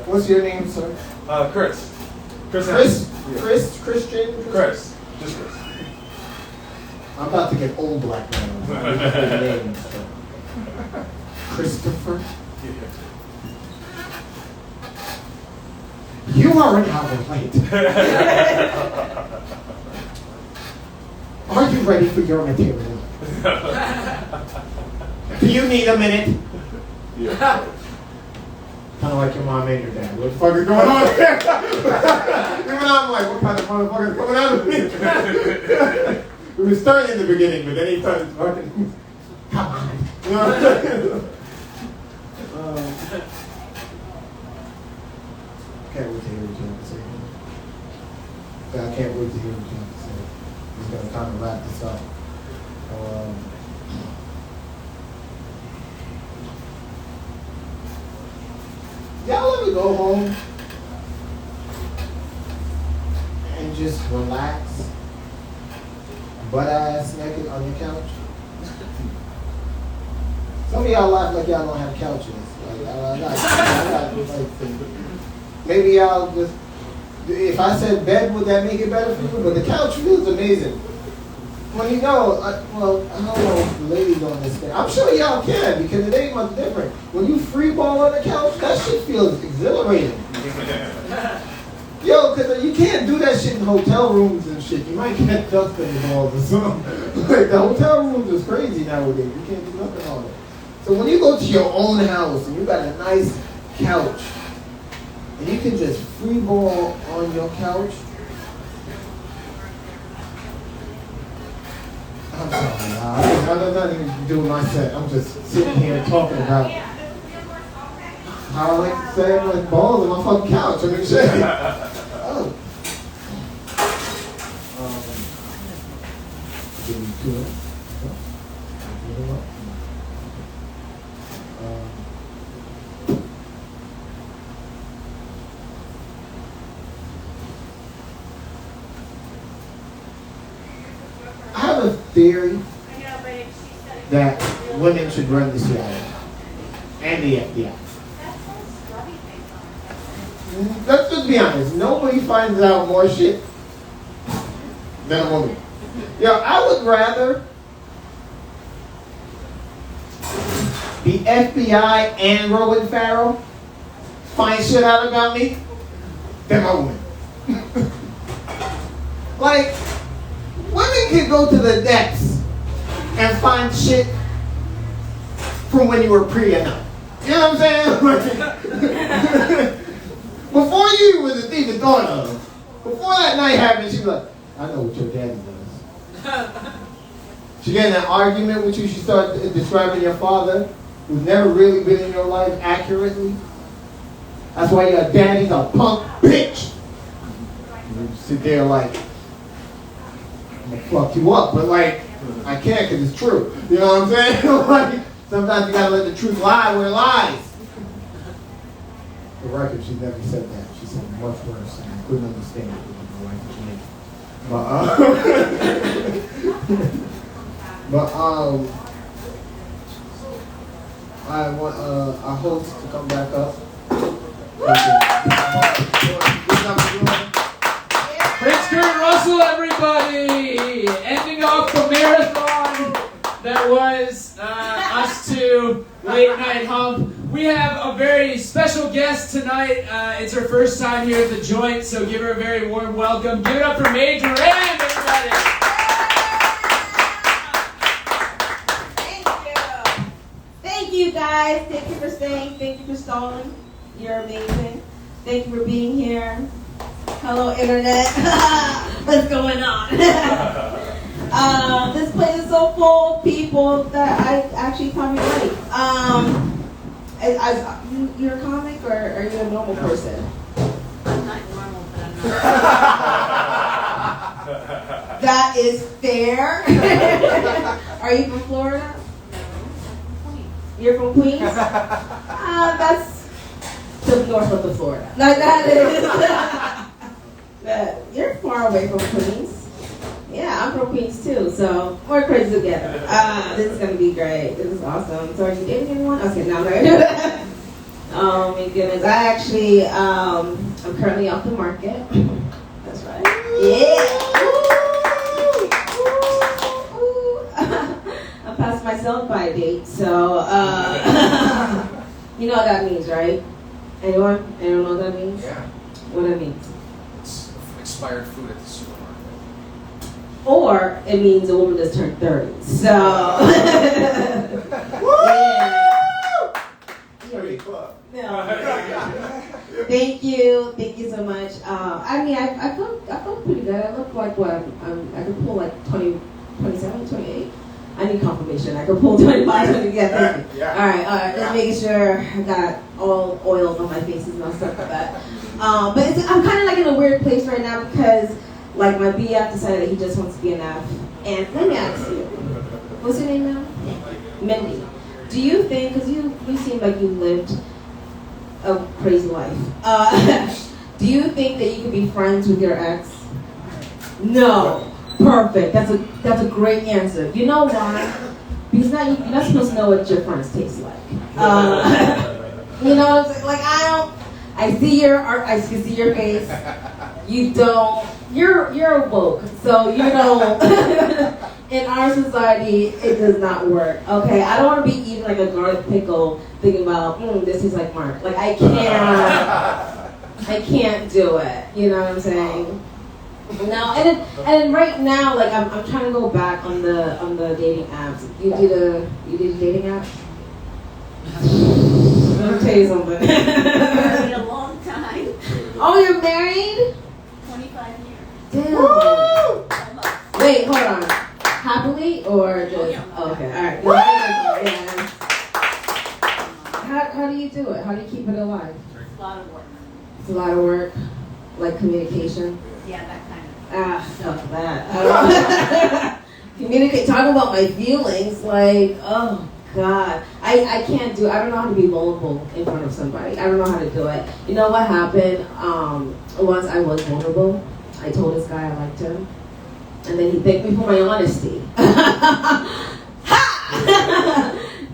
What's your name, sir? Chris. Chris? Yeah. Christian? Chris. Just Chris. I'm about to get old black man on names. Christopher? You are an hour late. Are you ready for your material? Do you need a minute? Yeah. Kind of like your mom and your dad. What the fuck is going on here? Even I'm like, what kind of motherfucker is coming out of me? It was starting in the beginning, but then he started fucking, come on. You know what I'm saying? Can't wait to hear what you have to say. I can't wait to hear what you have to say. We're going to kind of wrap this up. Y'all let me go home and just relax, butt ass naked on your couch? Some of y'all laugh like y'all don't have couches. Maybe y'all just, if I said bed, would that make it better for you? But the couch feels amazing. Well, you know, I don't know if the ladies on this thing. I'm sure y'all can because it ain't much different. When you free ball on the couch, that shit feels exhilarating. Yo, because you can't do that shit in hotel rooms and shit. You might get dust in the balls or something. Like, the hotel rooms is crazy nowadays. You can't do nothing on it. So when you go to your own house and you got a nice couch, and you can just free ball on your couch, I'm sorry, I'm not even doing my set. I'm just sitting here talking about how I like to say my balls on my fucking couch. I mean, shit. Oh. Give me 2 minutes. I have a theory that women should run the CIA and the FBI. Let's just be honest. Nobody finds out more shit than a woman. Yo, I would rather the FBI and Rowan Farrell find shit out about me, then I win. Like, women can go to the depths and find shit from when you were pre-enough. You know what I'm saying? Before you was even thought of. Before that night happened, she was like, I know what your daddy does. She get in an argument with you, she started describing your father, who's never really been in your life accurately. That's why your daddy's a punk bitch. And you sit there like, I'm gonna fuck you up, but like, I can't because it's true. You know what I'm saying? Like, sometimes you gotta let the truth lie where it lies. The record, she never said that. She said much worse, and I couldn't understand it with my wife Jamaican. But I want our host to come back up. Prince Kurt Russell, everybody! Ending off the marathon that was us two, Late Night Hump. We have a very special guest tonight. It's her first time here at the joint, so give her a very warm welcome. Give it up for May Durand, everybody! Thank you guys. Thank you for staying. Thank you for stalling. You're amazing. Thank you for being here. Hello, internet. What's going on? This place is so full of people that I actually probably like. You're a comic or are you a normal person? I'm not normal, but I'm not. That is fair. Are you from Florida? You're from Queens? That's to north of the Florida. Like that is. You're far away from Queens. Yeah, I'm from Queens too, so we're crazy together. This is gonna be great. This is awesome. So are you dating anyone? Okay, now I'm not. Oh my goodness. I actually, I'm currently off the market. That's right. Yeah. I passed myself by a date, so you know what that means, right? Anyone? Anyone know what that means? Yeah. What that means? It's expired food at the supermarket. Or it means a woman just turned 30. So Dirty club. No. Thank you so much. I mean, I felt pretty good. I look like what I could pull like 20, 27, 28. I need confirmation. I could pull 25, 20. Yeah, thank you. Yeah. All right. Just making sure I got all oils on my faces and all stuff like that. But I'm kind of like in a weird place right now because like my BF decided that he just wants to be an F. And let me ask you, what's your name now? Mindy. Do you think, because you seem like you lived a crazy life, do you think that you could be friends with your ex? No. Perfect. That's a great answer. You know why? Because now you're not supposed to know what your friends taste like. You know what I'm saying? Like I see your art. I see your face. You don't. You're woke, so you don't. In our society, it does not work. Okay, I don't want to be eating like a garlic pickle, thinking about this is like Mark. Like I can't do it. You know what I'm saying? No, and then right now, like I'm trying to go back on the dating apps. You did a dating app? Let me tell you something. Married a long time. Oh, you're married? 25 years. Damn. Almost. Wait, hold on. Happily or just? Oh, yeah. Oh, okay, all right. Yeah. How do you do it? How do you keep it alive? It's a lot of work. It's a lot of work, like communication. Yeah, that kind of. Fuck that. Communicate. Talk about my feelings. Like, oh God, I can't do. I don't know how to be vulnerable in front of somebody. I don't know how to do it. You know what happened? Once I was vulnerable. I told this guy I liked him, and then he thanked me for my honesty.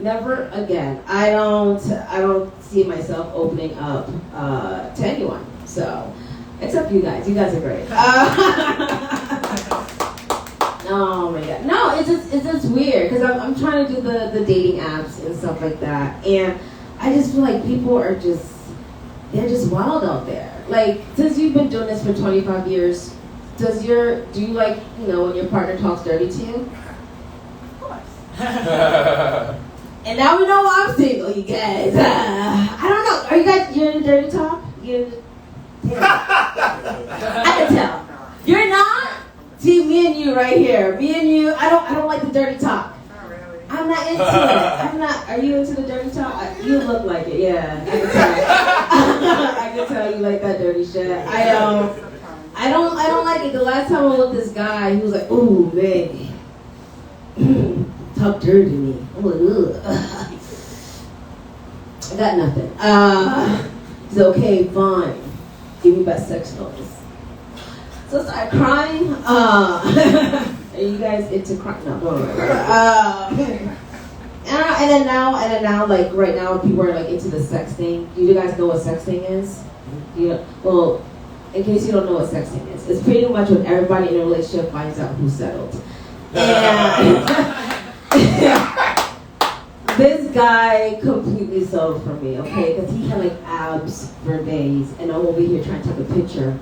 Never again. I don't see myself opening up to anyone. So, except you guys. You guys are great. Oh my God. No, it's it's just weird because I'm trying to do the dating apps and stuff like that, and I just feel like people are they're just wild out there. Like, since you've been doing this for 25 years, do you like, you know, when your partner talks dirty to you? Of course. And now we know I'm single, you guys. I don't know. Are you guys, you're in the dirty talk? I can tell. You're not? See, me and you right here. Me and you, I don't like the dirty talk. Not really. I'm not into it. Are you into the dirty talk? You look like it, yeah. I can tell. I can tell you like that dirty shit. I don't like it. The last time I was with this guy, he was like, ooh, baby. Talk dirty to me. I'm like, ugh. I got nothing. He's okay, fine. Give me best sex noise. So I started crying. Are you guys into crying? No, don't worry. And then now, like right now, people are like into the sexting. Do you guys know what sexting is? Well, in case you don't know what sexting is, it's pretty much when everybody in a relationship finds out who settled. And this guy completely settled for me, okay? Because he had like abs for days, and I'm over here trying to take a picture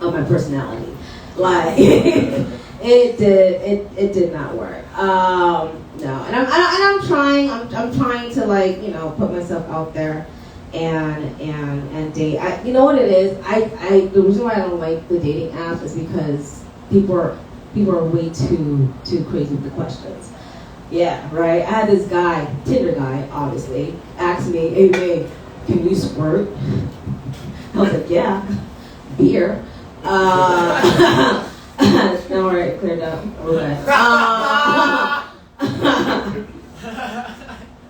of my personality. Like, it did not work. No, and I'm trying to like, you know, put myself out there and date. You know what it is? The reason why I don't like the dating apps is because people are way too crazy with the questions. Yeah, right. I had this guy, Tinder guy, obviously, ask me, "Hey, babe, can you squirt?" I was like, "Yeah, beer." Don't worry, cleared up. Okay.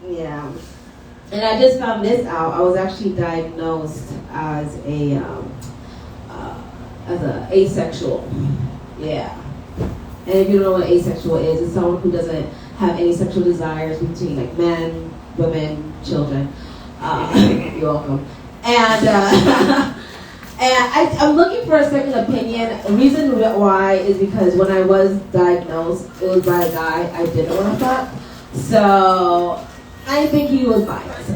Yeah. And I just found this out. I was actually diagnosed as a asexual. Yeah. And if you don't know what asexual is, it's someone who doesn't have any sexual desires between like men, women, children. You're welcome. And I'm looking for a second opinion. The reason why is because when I was diagnosed, it was by a guy I didn't want to fuck. So I think he was biased.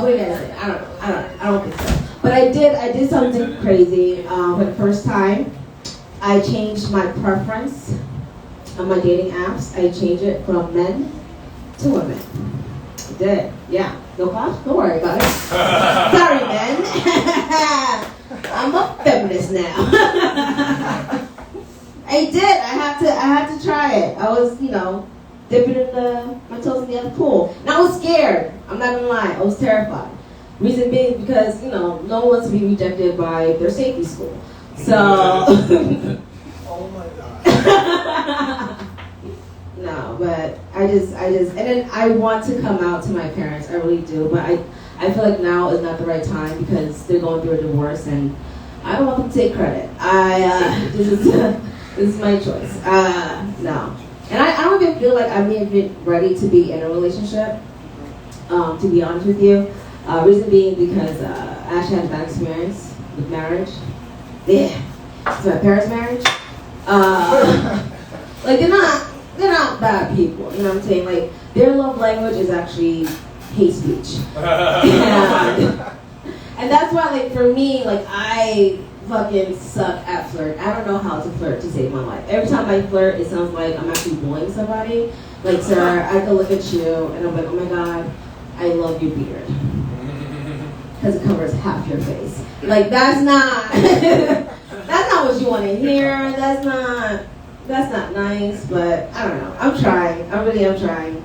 What do you guys think? I don't think so. But I did something crazy. For the first time, I changed my preference on my dating apps. I changed it from men to women. I did. Yeah. No cost? Don't worry about it. Sorry, men. I'm a feminist now. I did. I had to try it. I was, you know, dipping in my toes in the other pool. And I was scared. I'm not gonna lie. I was terrified. Reason being because, you know, no one wants to be rejected by their safety school. So. Oh my God. No, but I just, and then I want to come out to my parents. I really do, but I feel like now is not the right time because they're going through a divorce, and I don't want them to take credit. This is my choice. No, and I don't even feel like I'm even ready to be in a relationship. To be honest with you, reason being because Ash had a bad experience with marriage. Yeah, it's my parents' marriage. Like they're not bad people, you know what I'm saying? Like, their love language is actually hate speech. And that's why, like, for me, like, I fucking suck at flirt. I don't know how to flirt to save my life. Every time I flirt, it sounds like I'm actually bullying somebody. Like, sir, I can look at you, and I'm like, oh my God, I love your beard. Because it covers half your face. Like, that's not, that's not what you want to hear. That's not nice, but I don't know. I'm trying. I really am trying.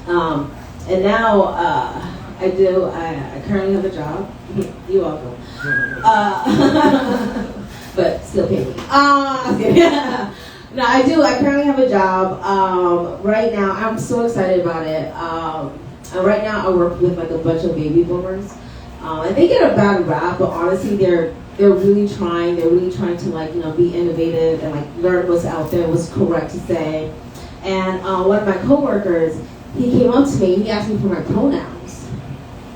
And now I currently have a job. You're welcome. But still pay me. No, I do. I currently have a job. Right now, I'm so excited about it. Right now, I work with like a bunch of baby boomers. And they get a bad rap, but honestly, they're really trying. They're really trying to, like, you know, be innovative and like learn what's out there, what's correct to say. And one of my coworkers, he came up to me and he asked me for my pronouns.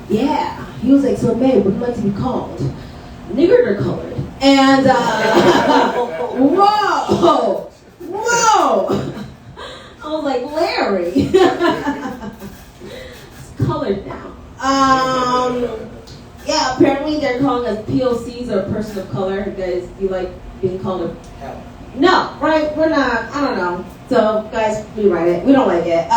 Yeah, he was like, "So babe, would you like to be called niggered or colored?" And whoa. was like, Larry. It's colored now. Yeah, apparently they're calling us POCs or person of color. You guys, you like being called a... Hell. No, right? We're not. I don't know. So, guys, rewrite it. We don't like it.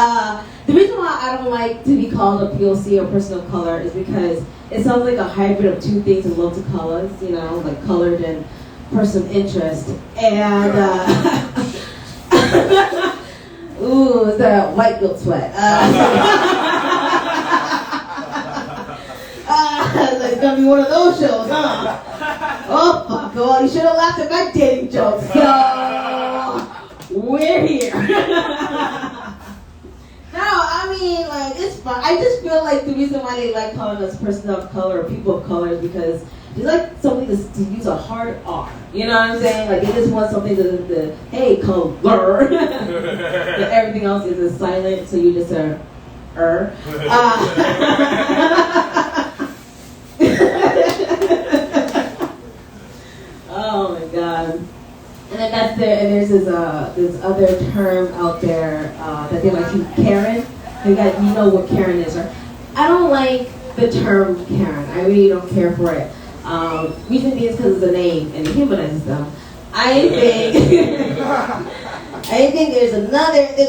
The reason why I don't like to be called a POC or person of color is because it sounds like a hybrid of two things in multicolors, you know, like colored and person of interest. And, ooh, is that a white guilt sweat? It's gonna be one of those shows, huh? Oh, fuck, well, you should have laughed at my dating jokes. So, we're here. No, I mean, like, it's fun. I just feel like the reason why they like calling us person of color or people of color is because it's like something to use a hard R. You know what I'm saying? Like, they just want something to hey, color. But everything else is a silent, so you just are, Oh my god. And then that's there, and there's this other term out there that they like to Karen. You know what Karen is, right? I don't like the term Karen. I really don't care for it. Reason being is because it's a name and it humanizes them. I think there's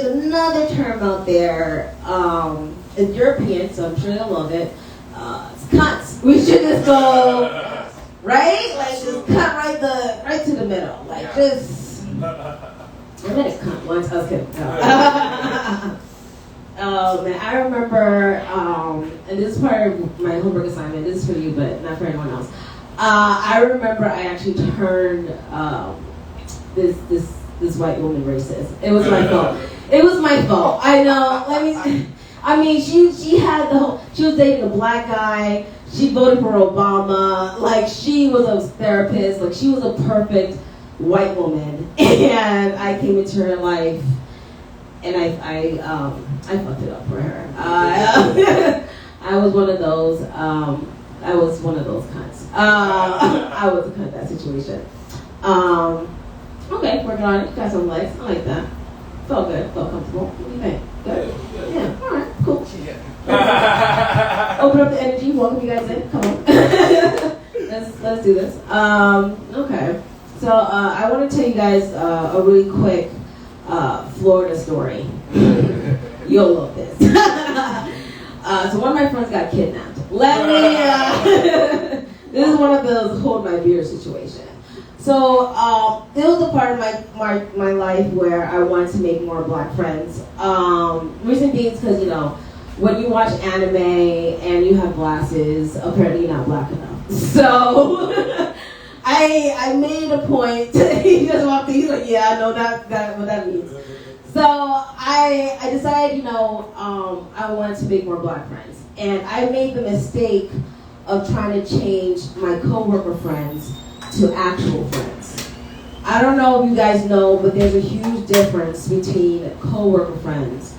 another term out there. It's European, so I'm sure they'll love it. It's cunts. We should just go. Right? Like, just cut right to the middle. Like, just... I made a cunt once. I was kidding. Oh, man. I remember, and this is part of my homework assignment. This is for you, but not for anyone else. I remember I actually turned this white woman racist. It was my fault. It was my fault. I know. I mean, she had she was dating a black guy. She voted for Obama. Like, she was a therapist. Like, she was a perfect white woman. And I came into her life, and I fucked it up for her. I was one of those. I was one of those cunts. I was a cunt in that situation. Okay, working on it. Got some legs. I like that. Felt good. Felt comfortable. What do you think? Good? Yeah. All right. Cool. Open up the energy. Welcome you guys in. Come on. let's do this. Okay. So I want to tell you guys a really quick Florida story. You'll love this. So one of my friends got kidnapped. This is one of those hold my beer situation. So it was a part of my life where I wanted to make more black friends. Reason being is because, you know, when you watch anime and you have glasses, apparently you're not black enough. So I made a point. He just walked in, he's like, yeah, I know that what that means. So I decided, you know, I wanted to make more black friends. And I made the mistake of trying to change my coworker friends to actual friends. I don't know if you guys know, but there's a huge difference between coworker friends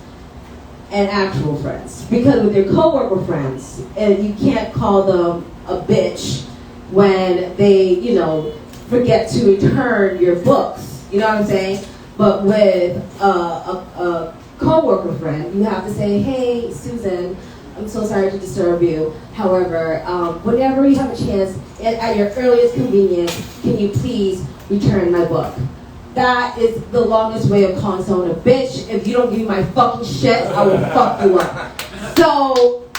and actual friends. Because with your coworker friends, and you can't call them a bitch when they, you know, forget to return your books. You know what I'm saying? But with a coworker friend, you have to say, hey, Susan, I'm so sorry to disturb you. However, whenever you have a chance, at your earliest convenience, can you please return my book? That is the longest way of calling someone a bitch. If you don't give me my fucking shit, I will fuck you up. So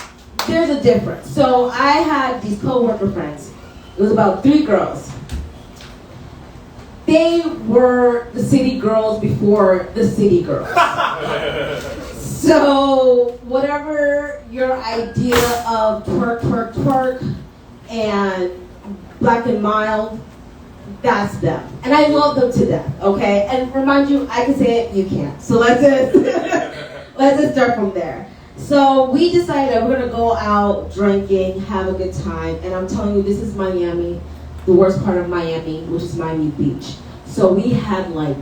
there's a difference. So I had these coworker friends. It was about 3 girls. They were the city girls before the city girls. So whatever your idea of twerk, twerk, twerk, and black and mild, that's them. And I love them to death, okay? And remind you, I can say it, you can't. So let's just start from there. So we decided that we're gonna go out drinking, have a good time, and I'm telling you, this is Miami, the worst part of Miami, which is Miami Beach. So we had like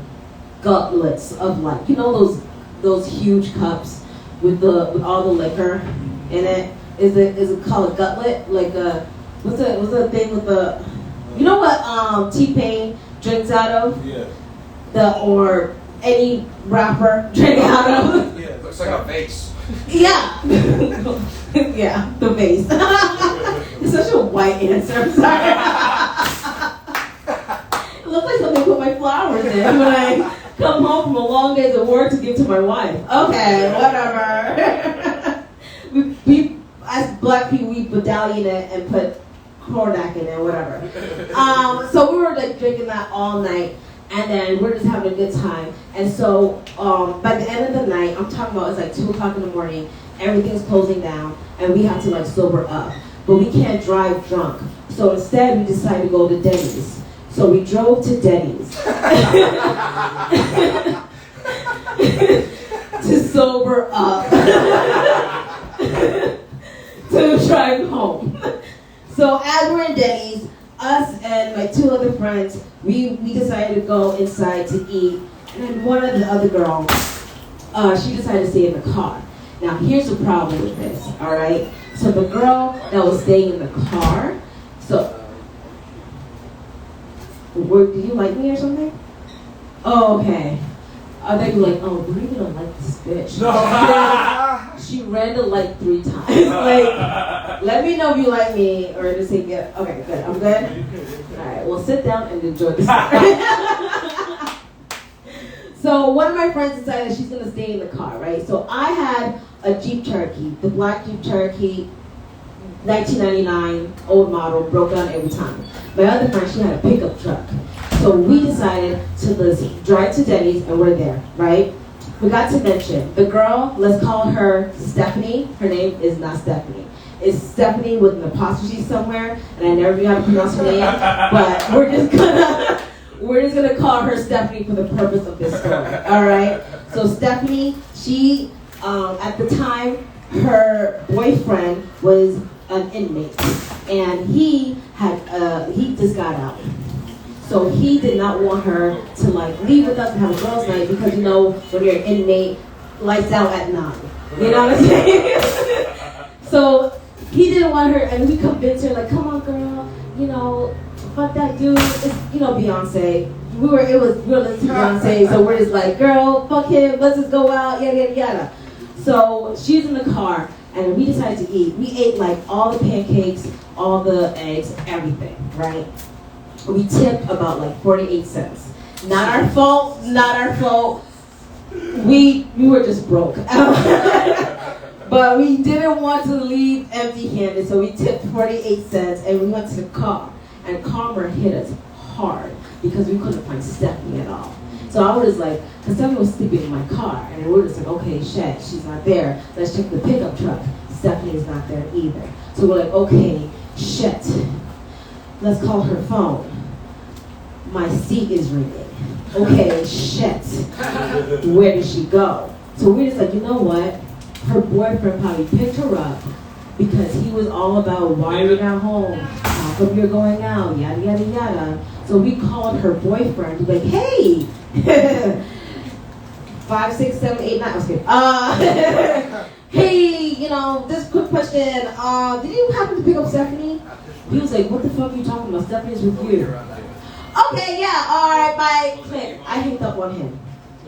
gutlets of like, you know those huge cups with all the liquor in it? Is it called a gutlet? Like what's the thing with the, you know what T-Pain drinks out of? Yeah. Or any rapper drank out of. Yeah, it looks like a vase. Yeah. Yeah, the vase. It's such a white answer, I'm sorry. It looks like something I put my flowers in when I come home from a long day of work to give to my wife. Okay, whatever. we as black people, we medallion it and put Hordak in it, whatever. So we were like drinking that all night, and then we're just having a good time. And so by the end of the night, I'm talking about it's like 2 o'clock in the morning, everything's closing down, and we have to like sober up. But we can't drive drunk. So instead, we decided to go to Denny's. So we drove to Denny's to sober up to drive home. So as we're in Denny's, us and my 2 other friends, we decided to go inside to eat. And then one of the other girls, she decided to stay in the car. Now here's the problem with this, all right? So the girl that was staying in the car, so, do you like me or something? Oh, okay. I thought you were like, oh, we're gonna like this bitch. No. She read the like 3 times. Like, let me know if you like me, or just say, yeah, okay, good, I'm good. All right, well, sit down and enjoy the story. So one of my friends decided she's gonna stay in the car, right? So I had a Jeep Cherokee, the black Jeep Cherokee, 1999, old model, broke down every time. My other friend, she had a pickup truck. So we decided to drive to Denny's, and we're there, right? Forgot to mention, the girl, let's call her Stephanie. Her name is not Stephanie. It's Stephanie with an apostrophe somewhere, and I never knew how to pronounce her name, but we're just gonna call her Stephanie for the purpose of this story, all right? So Stephanie, she, at the time, her boyfriend was an inmate, and he just got out. So he did not want her to like leave with us and have a girls' night because you know when you're an inmate, lights out at 9. You know what I'm saying? So he didn't want her, and we convinced her like, come on, girl, you know, fuck that dude. It's, you know, Beyonce. We were listening to Beyonce, so we're just like, girl, fuck him. Let's just go out, yada yada yada. So she's in the car, and we decided to eat. We ate like all the pancakes, all the eggs, everything, right? We tipped about like 48 cents. Not our fault, not our fault. We were just broke. But we didn't want to leave empty-handed, so we tipped 48 cents and we went to the car. And karma hit us hard because we couldn't find Stephanie at all. So I was like, because Stephanie was sleeping in my car, and we were just like, okay, shit, she's not there. Let's check the pickup truck. Stephanie is not there either. So we're like, okay, shit. Let's call her phone. My seat is ringing. Okay, shit. Where did she go? So we're just like, you know what? Her boyfriend probably picked her up because he was all about why you're not home, how come you're going out, yada yada yada. So we called her boyfriend to be like, hey, 5, 6, 7, 8, 9. I was kidding. Hey, you know, this quick question. Did you happen to pick up Stephanie? He was like, what the fuck are you talking about? Stephanie's with you. Okay, yeah, all right, bye. Click. I hanged up on him.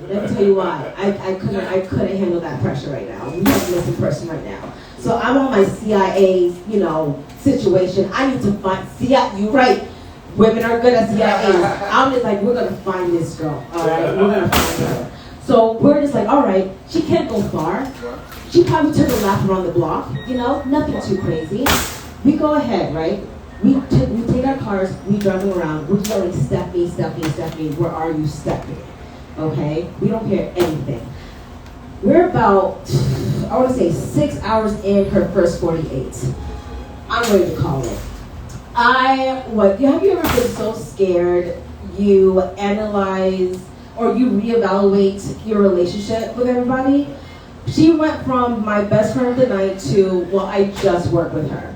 Let me tell you why. I couldn't handle that pressure right now. We have a missing person right now. So I'm on my CIA, you know, situation. I need to find CIA. You're right. Women are good at CIAs. I'm just like, we're gonna find this girl. All right, we're gonna find her. So we're just like, all right, she can't go far. She probably took a lap around the block. You know, nothing too crazy. We go ahead, right? We take our cars, we drive them around, we're yelling, Stephanie, Stephanie, Stephanie, where are you, Stephanie? Okay? We don't hear anything. We're about, I want to say 6 hours in her first 48. I'm ready to call it. Have you ever been so scared you analyze or you reevaluate your relationship with everybody? She went from my best friend of the night to, well, I just work with her.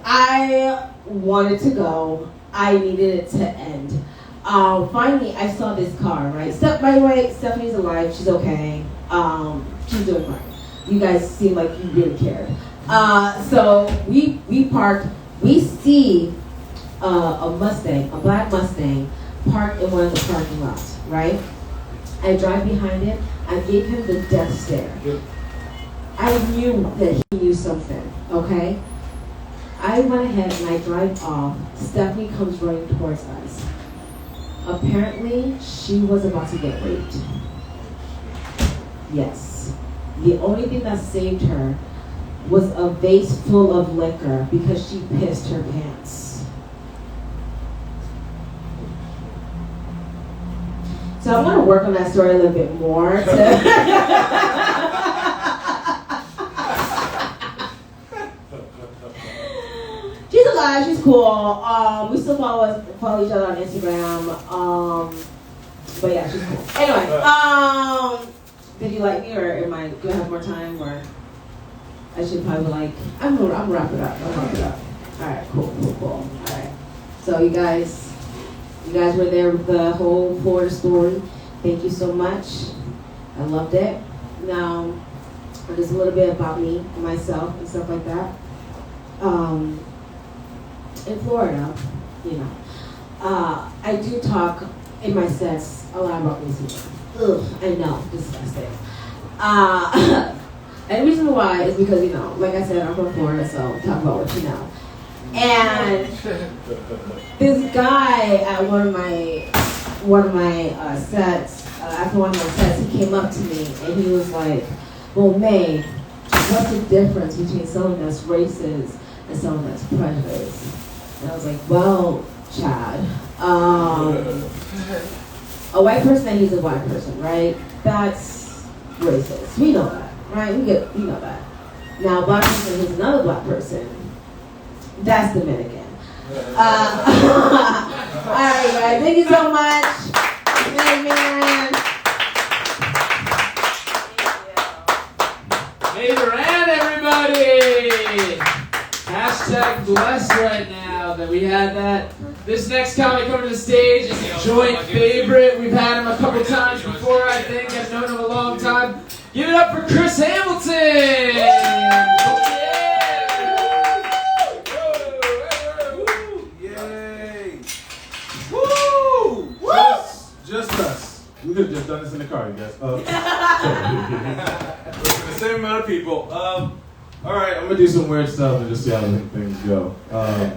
I wanted to go. I needed it to end. Finally, I saw this car, right? By the way, Stephanie's alive. She's okay. She's doing fine. You guys seem like you really cared. So we parked. We see a Mustang, a black Mustang, parked in one of the parking lots, right? I drive behind it. I gave him the death stare. I knew that he knew something, okay? I went ahead and I drive off. Stephanie comes running towards us. Apparently, she was about to get raped. Yes. The only thing that saved her was a vase full of liquor because she pissed her pants. So I'm going to work on that story a little bit more. She's alive. She's cool. We still follow each other on Instagram. But yeah, she's cool. Anyway, did you like me, or do I have more time, or I should probably I'm wrap it up. All right, cool. All right. So you guys were there with the whole Florida story. Thank you so much. I loved it. Now, just a little bit about me, myself, and stuff like that. In Florida, I do talk in my sets a lot about racism. Ugh, I know, disgusting. And the reason why is because, like I said, I'm from Florida, so talk about what you know. And this guy at one of my sets, after one of my sets, he came up to me and he was like, "Well, May, what's the difference between someone that's racist and someone that's prejudiced?" And I was like, "Well, Chad, a white person that he's a white person, right? That's racist. We know that, right? We know that. Now, a black person who's another black person, that's Dominican." All right, guys. Thank you so much. Amen. Hey, Durand, everybody! Hashtag blessed right now that we had that. This next comic coming to the stage is a joint favorite. We've had him a couple times before, I think. I've known him a long time. Give it up for Chris Hamilton! Yay! Woo! Just us. We could have just done this in the car, you guys. The same amount of people. All right, I'm gonna do some weird stuff and just see how things go. I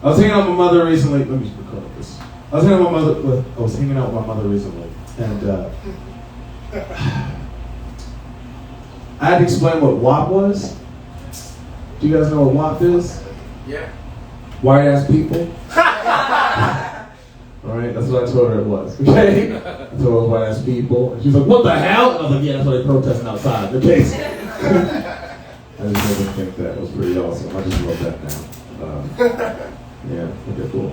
was hanging out with my mother recently. Let me just record this. I was hanging out with my mother recently, and I had to explain what WAP was. Do you guys know what WAP is? Yeah. White ass people. Alright, that's what I told her it was. Okay? I told her it was white ass people. And she was like, "What the hell?" And I was like, "Yeah, that's why they're protesting outside." Okay. I just didn't think that was pretty awesome. I just love that now. Yeah, okay, cool.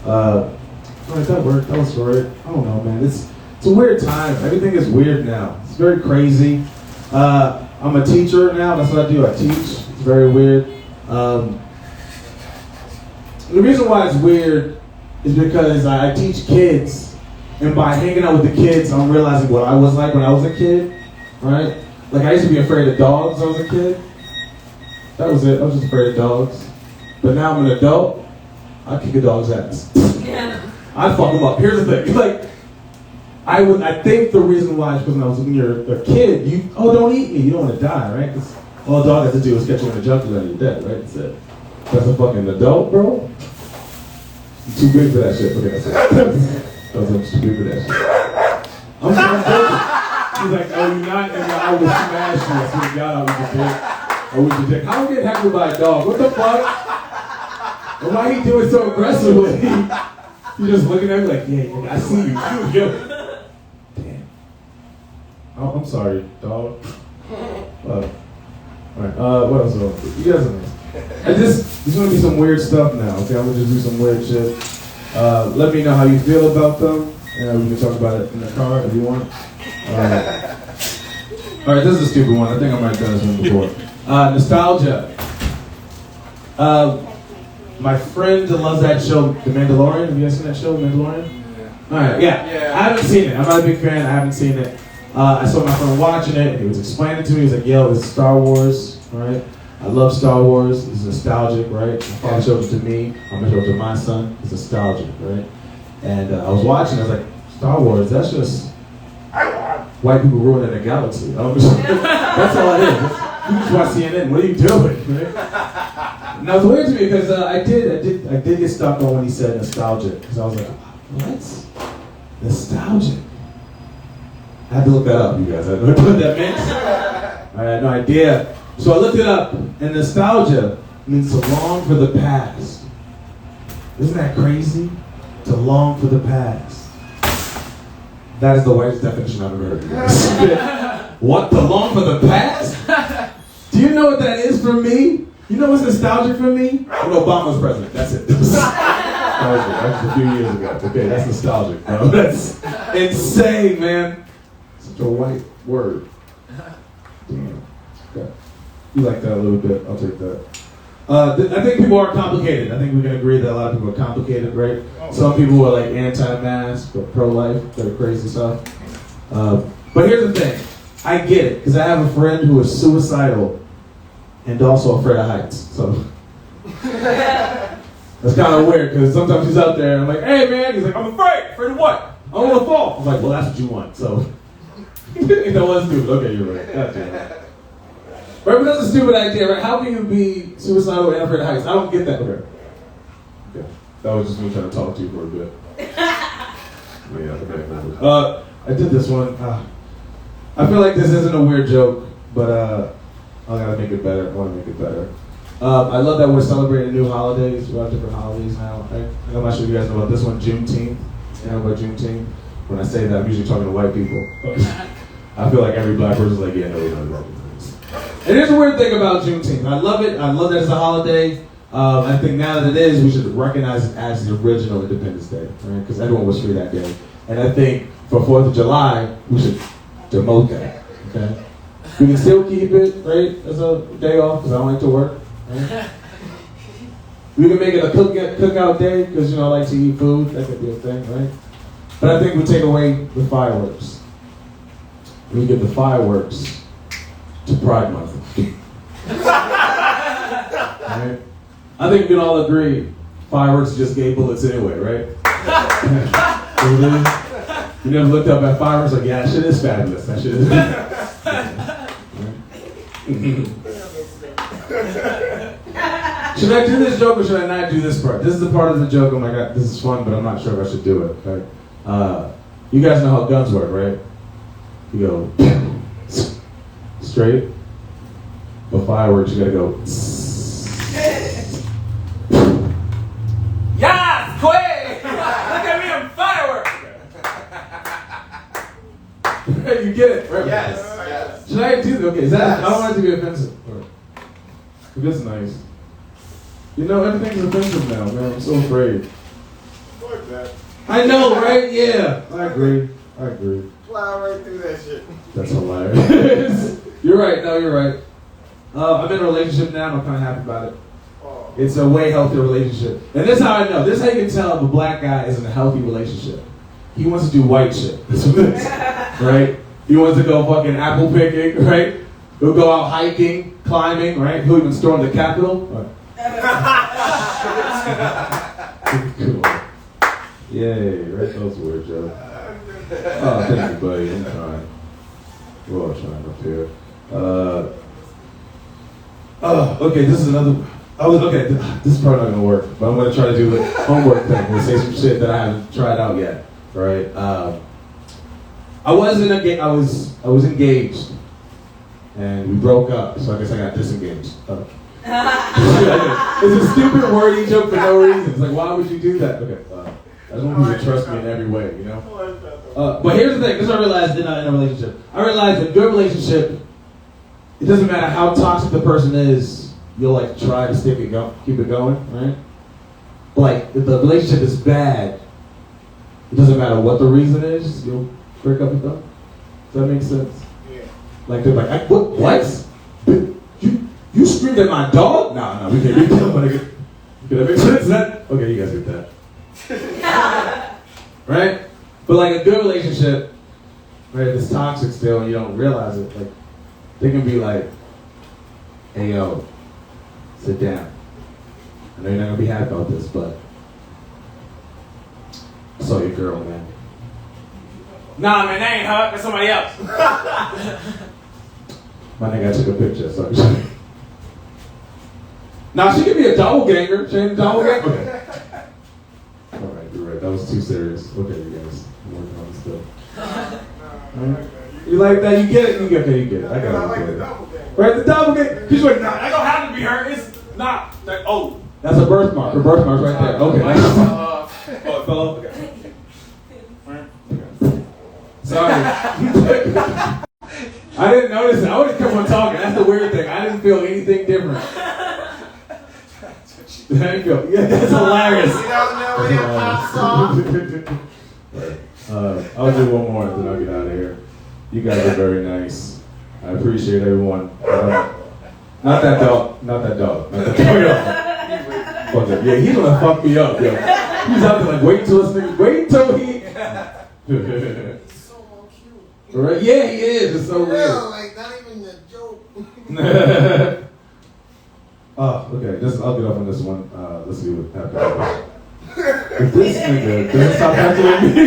Alright, that worked. That was short. I don't know, man. It's a weird time. Everything is weird now. It's very crazy. I'm a teacher now. That's what I do. I teach. It's very weird. The reason why it's weird is because I teach kids, and by hanging out with the kids, I'm realizing what I was like when I was a kid, right? Like, I used to be afraid of dogs when I was a kid. That was it. I was just afraid of dogs. But now I'm an adult, I kick a dog's ass. I fuck them up. Here's the thing. Like, I think the reason why is because when you're a kid, don't eat me. You don't want to die, right? 'Cause all a dog has to do is get you in the jugular and you're dead, right? That's it. That's a fucking adult, bro. I'm too big for that shit. Okay, that's it. I'm too big for that shit. I'm joking. He's like, "Oh, you're not?" And I would smash you. I swear to God, I was a dick. I was a dick. How would I get heckled by a dog? What the fuck? And why he do it so aggressively? You just looking at me like, "Yeah, nigga, I see you." Damn. Oh, I'm sorry, dog. Alright, what else? You guys know. There's gonna be some weird stuff now, okay? I'm gonna just do some weird shit. Let me know how you feel about them, and we can talk about it in the car if you want. Alright, this is a stupid one. I think I might have done this one before. Nostalgia. My friend loves that show, The Mandalorian. Have you guys seen that show, Mandalorian? Yeah. Alright, yeah. I haven't seen it. I'm not a big fan. I haven't seen it. I saw my friend watching it, and he was explaining to me. He was like, "Yo, it's Star Wars, right? I love Star Wars. It's nostalgic, right? My father showed it to me. I'm gonna show it to my son. It's nostalgic, right?" And I was watching, I was like, Star Wars, that's just white people ruining the galaxy. That's all it is. You just watch CNN, what are you doing? Right? Now it's weird to me because I did get stuck on when he said nostalgic. Because I was like, what? Nostalgic? I had to look that up, you guys. I don't know what that meant. I had no idea. So I looked it up, and nostalgia means to long for the past. Isn't that crazy? To long for the past. That is the whitest definition I've ever heard, you guys. What? To long for the past? Do you know what that is for me? You know what's nostalgic for me? When Obama was president. That's it. That was a few years ago. Okay, that's nostalgic, bro. That's insane, man. Such a white word. Damn. Okay. You like that a little bit. I'll take that. I think people are complicated. I think we can agree that a lot of people are complicated, right? Some people are like anti-mask or pro-life, that crazy stuff. But here's the thing. I get it, because I have a friend who is suicidal and also afraid of heights. So that's kind of weird, because sometimes he's out there and I'm like, hey man, he's like, I'm afraid. Afraid of what? I don't want to fall. I'm like, well, that's what you want. So that was stupid. Okay, you're right. Gotcha. Right, but that's a stupid idea, right? How can you be suicidal and afraid of heights? I don't get that. Okay. That was just me trying to talk to you for a bit. Yeah, okay. I did this one. I feel like this isn't a weird joke, but I gotta make it better. I want to make it better. I love that we're celebrating new holidays. We have different holidays now. Right? I'm not sure if you guys know about this one, Juneteenth. You know about Juneteenth? When I say that, I'm usually talking to white people. I feel like every black person's like, yeah, no, we don't know about this. And here's the weird thing about Juneteenth. I love it. I love that it's a holiday. I think now that it is, we should recognize it as the original Independence Day, right? Because everyone was free that day. And I think for 4th of July, we should demote that, okay? We can still keep it, right, as a day off, because I don't like to work, right? We can make it a cookout day, because, you know, I like to eat food. That could be a thing, right? But I think we take away the fireworks. We give the fireworks to Pride Month. Right? I think we can all agree fireworks are just gay bullets anyway, right? You never looked up at fireworks like, yeah, that shit is fabulous. That shit is Should I do this joke or should I not do this part? This is the part of the joke, oh my god, this is fun, but I'm not sure if I should do it. Right? You guys know how guns work, right? You go straight, but fireworks, you gotta go. Yes, quick! Look at me, I'm fireworks! You get it, right? Yes. Should I do this? Okay, is that? Yes. I don't want it to be offensive. That's nice. You know, everything's offensive now, man. I'm so afraid. Fuck that. I know, right? Yeah. I agree. Fly right through that shit. That's hilarious. You're right. No, you're right. I'm in a relationship now, and I'm kind of happy about it. Oh. It's a way healthier relationship. And this is how I know. This is how you can tell if a black guy is in a healthy relationship. He wants to do white shit. That's what it is. Right? He wants to go fucking apple picking, right? He'll go out hiking, climbing, right? He'll even storm the Capitol. Right. Cool. Yay, right? Those were Joe. Oh, thank you, buddy. I'm trying. We're all trying up here. Okay, this is another. Okay, this is probably not gonna work, but I'm gonna try to do the homework thing. I'm gonna say some shit that I haven't tried out yet. Right? I was engaged, and we broke up. So I guess I got disengaged. It's a stupid wordy joke for no reason. It's like, why would you do that? Okay, I just want people to trust me in every way, you know. But here's the thing. This is what I realized in a relationship. I realized in a good relationship, it doesn't matter how toxic the person is. You'll like try to keep it going, right? But like if the relationship is bad, it doesn't matter what the reason is. You'll break up with them. Does that make sense? Yeah. Like they're like, what? You screamed at my dog? No, we can't. Can that make sense? Okay, you guys get that. Right? But like a good relationship, right, if it's toxic still and you don't realize it, like they can be like, hey yo, sit down. I know you're not gonna be happy about this, but I saw your girl, man. Nah, man, that ain't her. That's somebody else. My nigga, I took a picture. So. Nah, she could be a doppelganger. She ain't a doppelganger. Okay. All right, you're right. That was too serious. Okay, you guys. I'm working on this stuff. Right. You like that? You get it? You get it. I got it. I like the doppelganger. Right, the doppelganger. She's like, nah, that don't have to be her. It's not. That, oh, that's a birthmark. Her birthmark's right there. Okay. Oh, it fell off. Okay. Sorry. I didn't notice it. I would have kept on talking. That's the weird thing. I didn't feel anything different. There you go. Yeah, that's hilarious. You don't know when it pops off. I'll do one more and then I'll get out of here. You guys are very nice. I appreciate everyone. Not that dog. Not that dog. Not that dog. Fuck it. Yeah, he's gonna fuck me up, yo. He's out there like, wait till this nigga, wait till he. He's so cute. Right? Yeah, he is. It's so Yeah, weird. like not even a joke. Oh, okay. I'll get off on this one. Let's see what happens. If this nigga doesn't stop hassling me.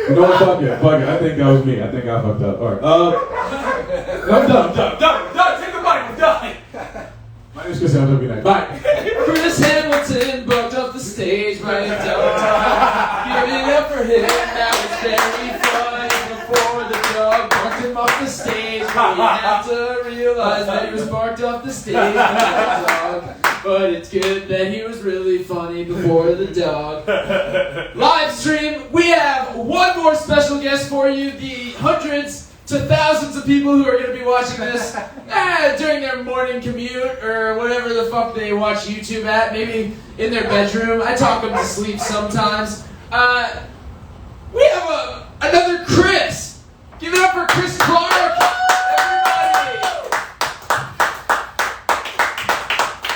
You know what? Fuck it. I think that was me. I think I fucked up. All right. I'm done. Take the mic. I'm done. My name's Chris Hamilton. Good night. Bye. Chris Hamilton bucked up the stage right downtown. Give it up for him, now it's very fun. Before the dog bucked him off the stage, we had to realize that he was barked off the stage by the dog. But it's good that he was really funny before the dog. Live stream, we have one more special guest for you, the hundreds to thousands of people who are going to be watching this during their morning commute or whatever the fuck they watch YouTube at, maybe in their bedroom. I talk them to sleep sometimes. We have another Chris. Give it up for Chris Clark.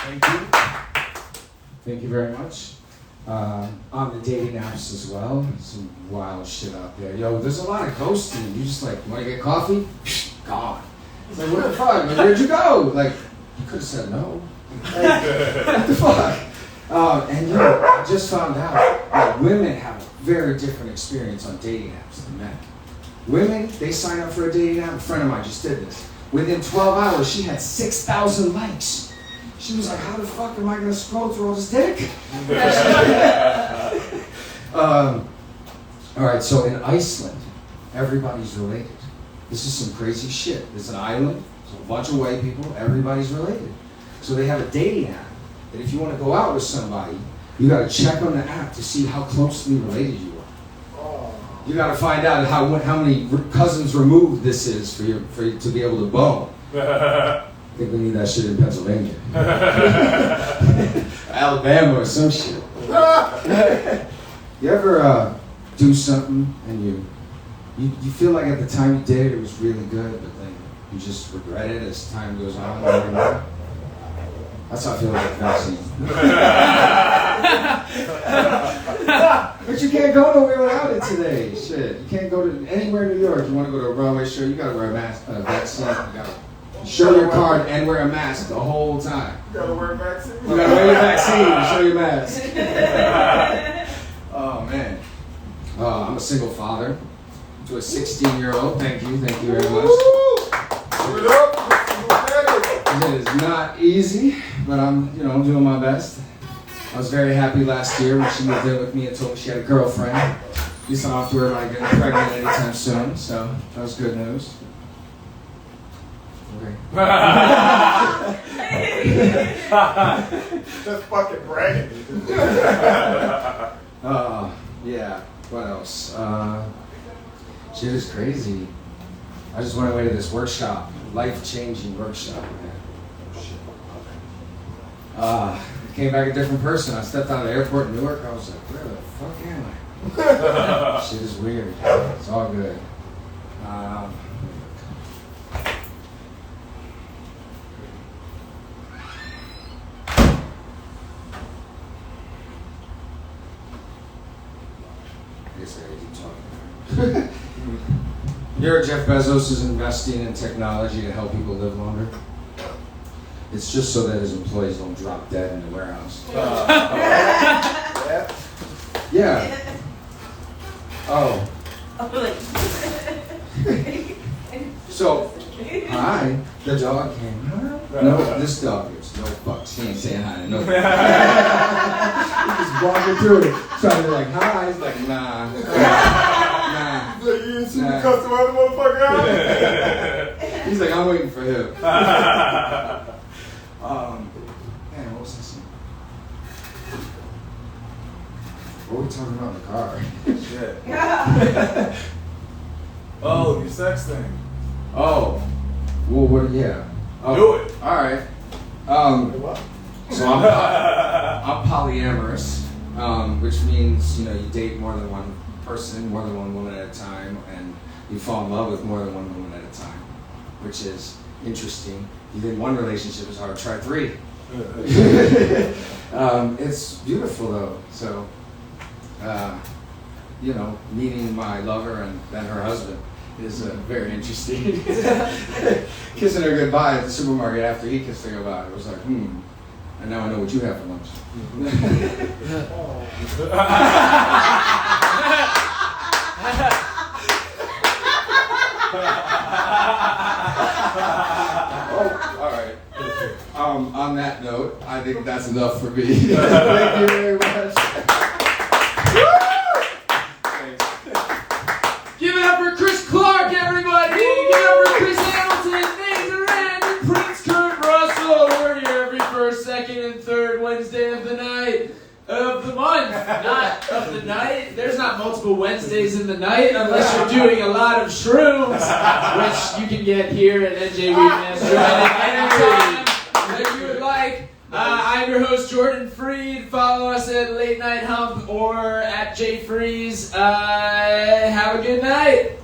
Everybody. Thank you. Thank you very much. On the dating apps as well. Some wild shit out there. Yo, there's a lot of ghosting. You just like, want to get coffee? Gone. It's like, what the fuck? Like, where'd you go? Like, you could have said no. Like, what the fuck? And yo, I just found out that women have a very different experience on dating apps than men. Women, they sign up for a dating app. A friend of mine just did this. Within 12 hours, she had 6,000 likes. She was like, how the fuck am I going to scroll through all this dick? All right, so in Iceland, everybody's related. This is some crazy shit. It's an island, it's a bunch of white people, everybody's related. So they have a dating app that if you want to go out with somebody, you got to check on the app to see how closely related you are. You got to find out how many cousins removed this is for you to be able to bone. I think we need that shit in Pennsylvania. Alabama or some shit. You ever do something and you feel like at the time you did it was really good, but then you just regret it as time goes on? That's how I feel like vaccine. But you can't go nowhere without it today. Shit, you can't go to anywhere in New York. You want to go to a Broadway show, you gotta wear a mask, vaccine. You gotta show your card and wear a mask the whole time. You gotta wear a vaccine. You gotta wear your vaccine and show your mask. Oh man. I'm a single father to a 16-year-old. Thank you very much. Give it up. It is not easy, but I'm doing my best. I was very happy last year when she moved in with me and told me she had a girlfriend. At least I don't have to worry about getting pregnant anytime soon, so that was good news. Okay. Just fucking bragging. Yeah, what else? Shit is crazy. I just went away to this workshop, life-changing workshop, man. Came back a different person. I stepped out of the airport in Newark. I was like, where the fuck am I? Shit is weird. It's all good. I guess I gotta keep talking. Here, Jeff Bezos is investing in technology to help people live longer. It's just so that his employees don't drop dead in the warehouse. Yeah. Yeah. Oh. So, hi. The dog came. No, this dog gives no fucks. He ain't saying hi to nobody. He's just walking through it, trying to be like, hi. He's like, nah. Nah. He's like, you didn't see me cuss the other motherfucker out? He's like, I'm waiting for him. Man, what was I saying? What were we talking about in the car? Shit. Oh, your sex thing. Oh. Well, what? Yeah. Do it. All right. What? So I'm polyamorous, which means you date more than one person, more than one woman at a time, and you fall in love with more than one woman at a time, which is interesting. You did one relationship, it's hard. Try 3. It's beautiful though. So, meeting my lover and then her husband is very interesting. Kissing her goodbye at the supermarket after he kissed her goodbye. It was like, and now I know what you have for lunch. Oh, all right. On that note, I think that's enough for me. Thank you very much. Give it up for Chris Clark, everybody! Give it up for Chris Hamilton, Nate Durand, and Prince Kurt Russell. We're here every first, second, and third Wednesday of the night. Of the month, not of the night. There's not multiple Wednesdays in the night unless you're doing a lot of shrooms, which you can get here at NJ Weedman anytime that you would like. I'm your host, Jordan Freed. Follow us at Late Night Hump or at JFreeze. Have a good night.